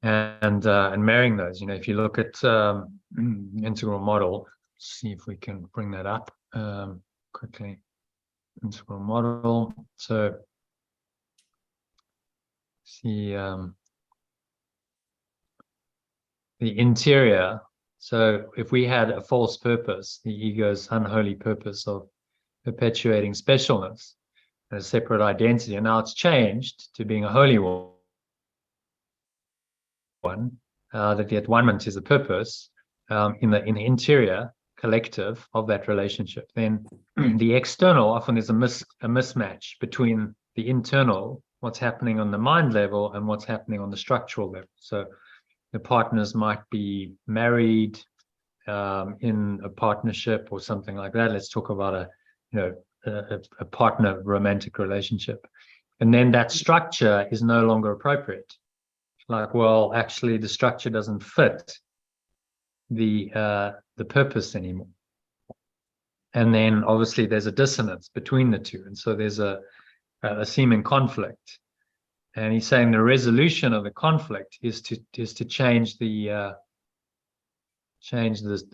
And marrying those. You know, if you look at integral model, see if we can bring that up quickly. Integral model. So see the interior. So if we had a false purpose, the ego's unholy purpose of perpetuating specialness and a separate identity, and now it's changed to being a holy one, that the at-one-ment is a purpose in the interior collective of that relationship, then the external, often there's a mismatch between the internal, what's happening on the mind level, and what's happening on the structural level. So the partners might be married in a partnership or something like that. Let's talk about a partner romantic relationship. And then that structure is no longer appropriate. Like, well, actually the structure doesn't fit the purpose anymore. And then obviously there's a dissonance between the two. And so there's a seeming conflict. And he's saying the resolution of the conflict is to change the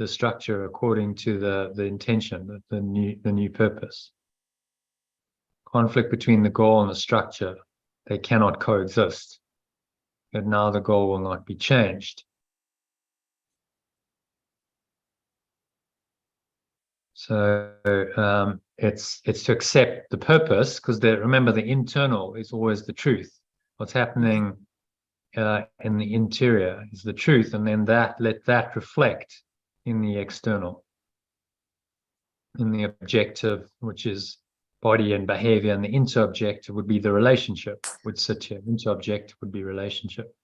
structure according to the intention, the new purpose. Conflict between the goal and the structure, they cannot coexist. But now the goal will not be changed. So it's to accept the purpose, because remember the internal is always the truth. What's happening in the interior is the truth, and then let that reflect in the external, in the objective, which is body and behavior, and the interobjective would be the relationship, would sit here. Interobjective would be relationship.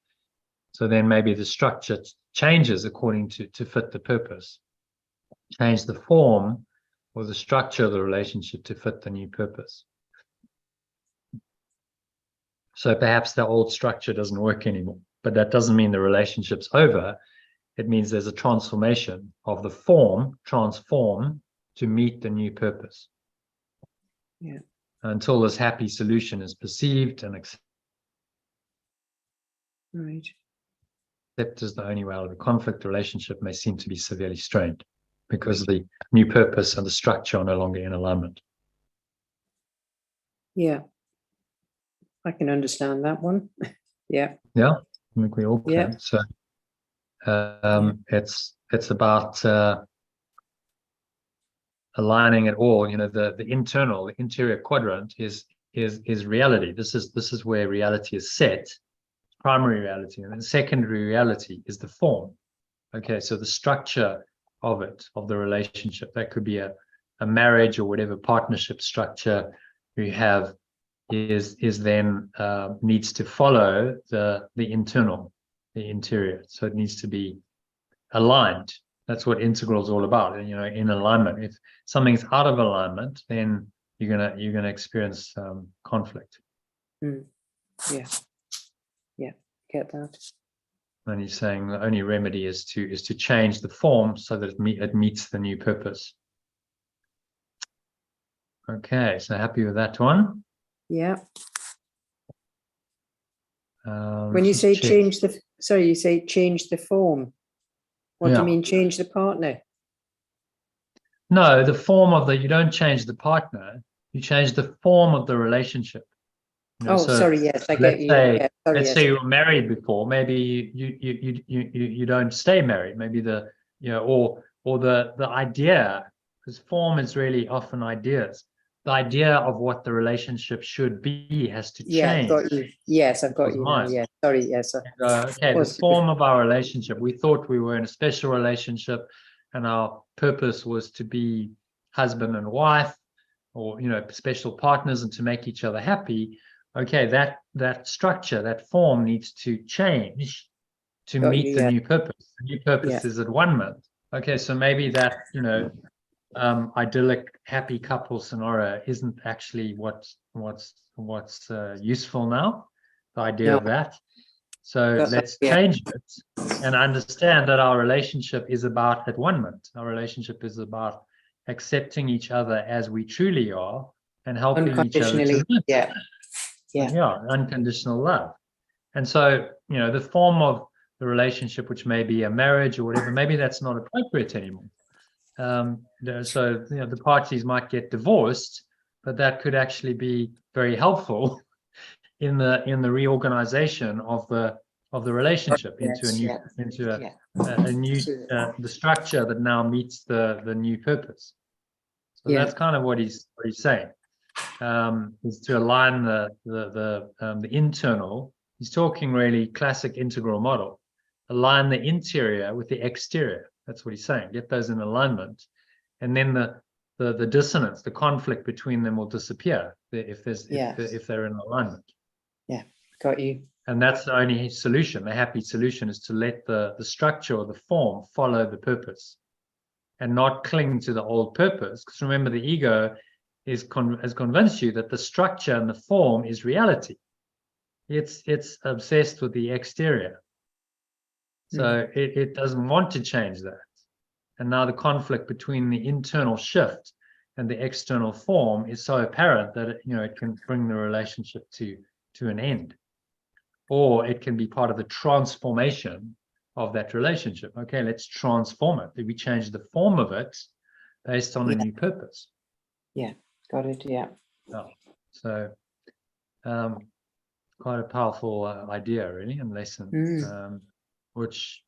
So then maybe the structure changes according to fit the purpose. Change the form or the structure of the relationship to fit the new purpose. So perhaps the old structure doesn't work anymore, but that doesn't mean the relationship's over. It means there's a transformation of the form, transform to meet the new purpose. Yeah. Until this happy solution is perceived and accepted as the only way out of the conflict, the relationship may seem to be severely strained because the new purpose and the structure are no longer in alignment. Yeah. I can understand that one. Yeah. Yeah, I think we all can. Yeah. So It's about aligning it all. You know, the interior quadrant is reality. This is where reality is set, primary reality, and then secondary reality is the form. Okay, so the structure of the relationship, that could be a marriage or whatever partnership structure we have, is then needs to follow the interior. So it needs to be aligned. That's what integral is all about. And, you know, in alignment. If something's out of alignment, then you're gonna experience conflict. Yeah, get that. And he's saying the only remedy is to change the form so that it meets the new purpose. Okay, so happy with that one. Yeah. When you say change the form, what do you mean change the partner? No, the form you don't change the partner, you change the form of the relationship. You know, yes, I get you. Let's say you were married before, maybe you don't stay married, maybe or the idea, because form is really often ideas. The idea of what the relationship should be has to change. Yeah, I've got you. Yes, I've got you now. Yeah, sorry, yes. Okay, the form of our relationship. We thought we were in a special relationship, and our purpose was to be husband and wife, or, you know, special partners, and to make each other happy. Okay, that structure, that form needs to change to meet the new purpose. The new purpose is at 1 month. Okay, so maybe that, you know, idyllic happy couple scenario isn't actually what's useful now, the idea of that. So let's change it and understand that our relationship is about at 1 month. Our relationship is about accepting each other as we truly are and helping each other to live. Unconditional love. And so, you know, the form of the relationship, which may be a marriage or whatever, maybe that's not appropriate anymore. So, you know, the parties might get divorced, but that could actually be very helpful in the reorganization of the relationship into a new the structure that now meets the new purpose. So that's kind of what he's saying, is to align the internal. He's talking really classic integral model. Align the interior with the exterior. That's what he's saying. Get those in alignment, and then the dissonance, the conflict between them will disappear if they're in alignment. Yeah, got you. And that's the only solution. The happy solution is to let the structure or the form follow the purpose, and not cling to the old purpose. Because remember, the ego has convinced you that the structure and the form is reality. It's obsessed with the exterior. So it doesn't want to change that. And now the conflict between the internal shift and the external form is so apparent that it can bring the relationship to an end. Or it can be part of the transformation of that relationship. Okay, let's transform it. We change the form of it based on a new purpose. Yeah, got it, yeah. So quite a powerful idea, really, and lesson. Which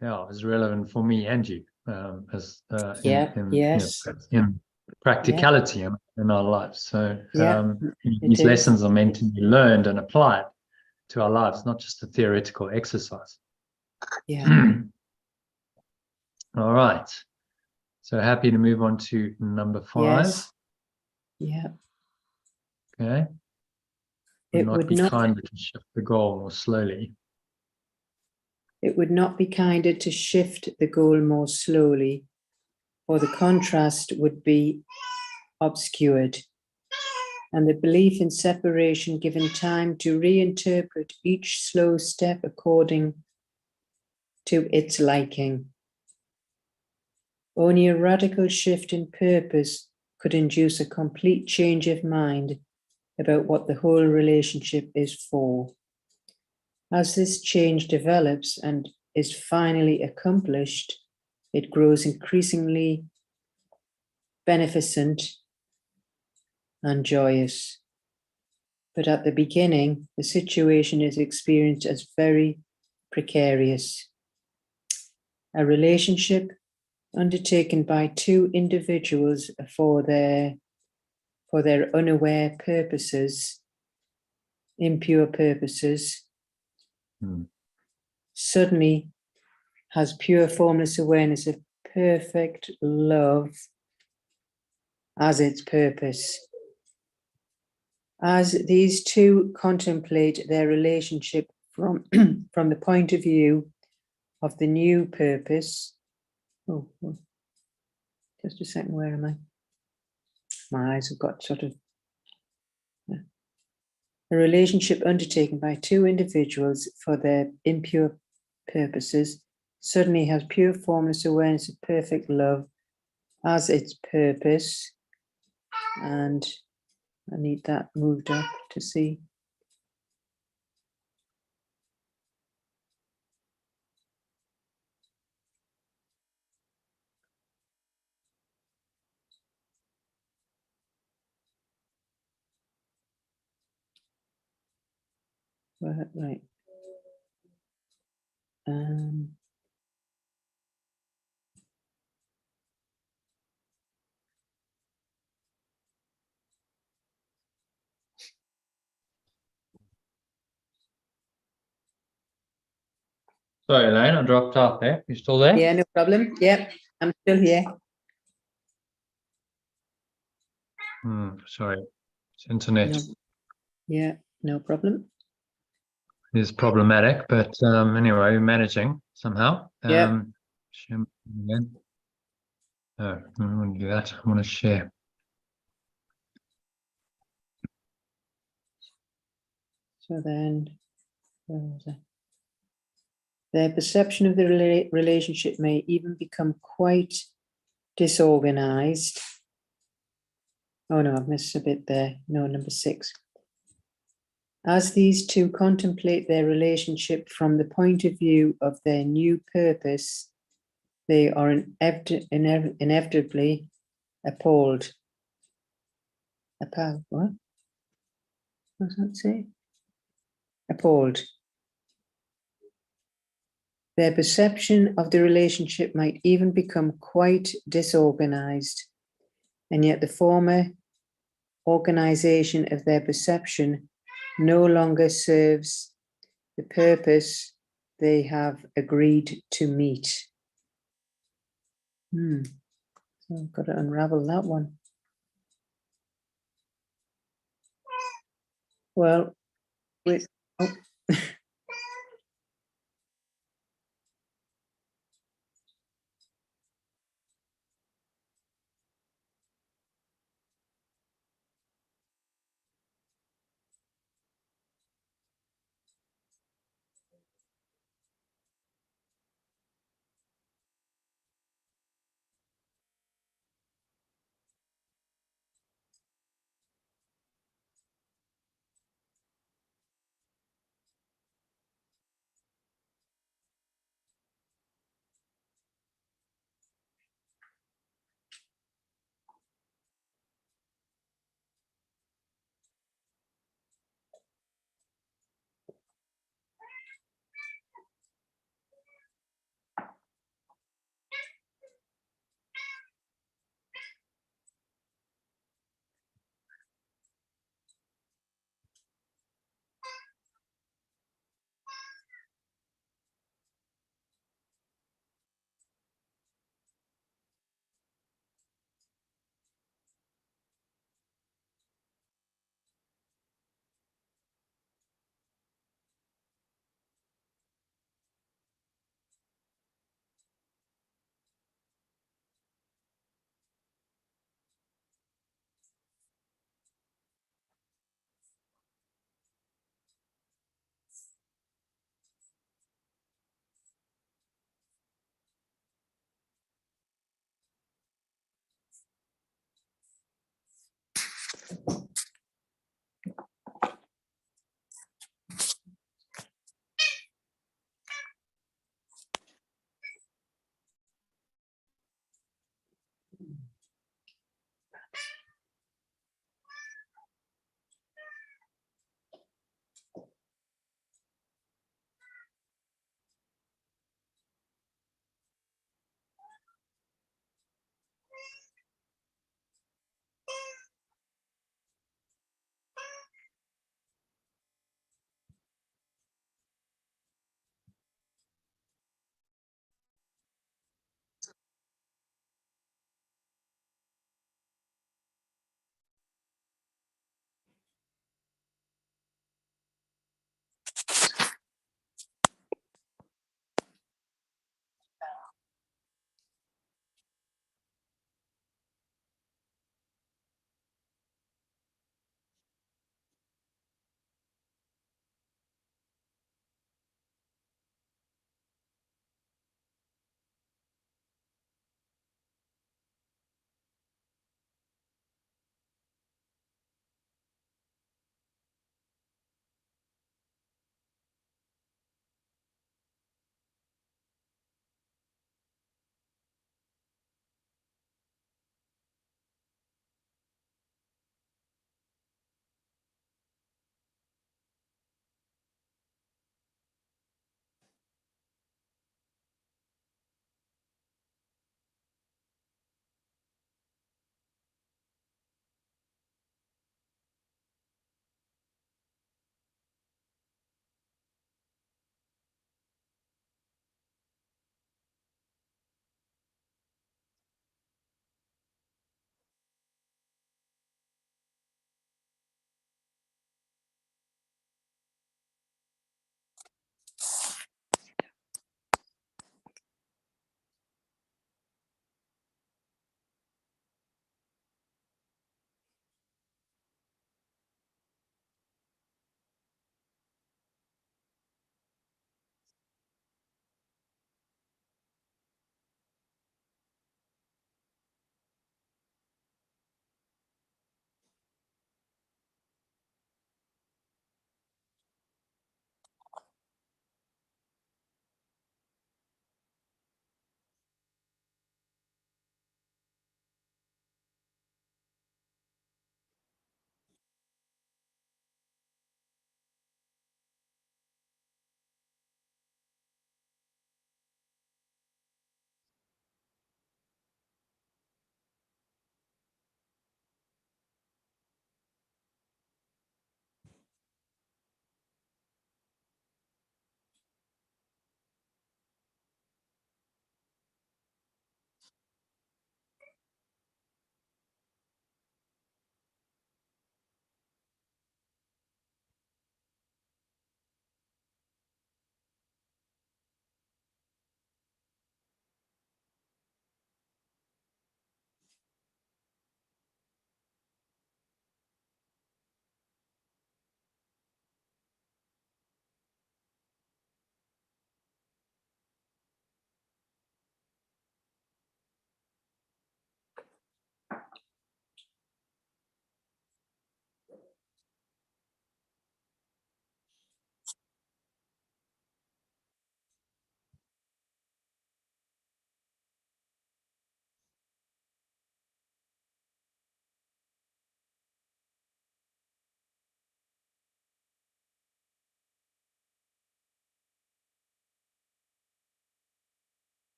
is relevant for me and you, in practicality in our lives. So these lessons are meant to be learned and applied to our lives, not just a theoretical exercise. All right, so happy to move on to number 5. Okay. It would be kinder to shift the goal more slowly. It would not be kinder to shift the goal more slowly, or the contrast would be obscured, and the belief in separation given time to reinterpret each slow step according to its liking. Only a radical shift in purpose could induce a complete change of mind about what the whole relationship is for. As this change develops and is finally accomplished, it grows increasingly beneficent and joyous. But at the beginning, the situation is experienced as very precarious. a relationship undertaken by two individuals for their unaware purposes, impure purposes, suddenly has pure formless awareness of perfect love as its purpose. As these two contemplate their relationship from, from the point of view of the new purpose. Oh, just a second, where am I? My eyes have got sort of. A relationship undertaken by two individuals for their impure purposes suddenly has pure formless awareness of perfect love as its purpose. And I need that moved up to see. Right. Sorry, Elaine, I dropped out there. You still there? Yeah, no problem. Yep, I'm still here. Sorry, it's internet No. Yeah, no problem. is problematic, but anyway, we're managing somehow. Yeah. Share again. No, I don't want to do that. I want to share. So then, where was I? Their perception of the relationship may even become quite disorganized. Oh no, I've missed a bit there. No, number 6. As these two contemplate their relationship from the point of view of their new purpose, they are inevitably appalled. Appalled, what? What does that say? Appalled. Their perception of the relationship might even become quite disorganized, and yet the former organization of their perception no longer serves the purpose they have agreed to meet. So I've got to unravel that one. Well, wait. Oh.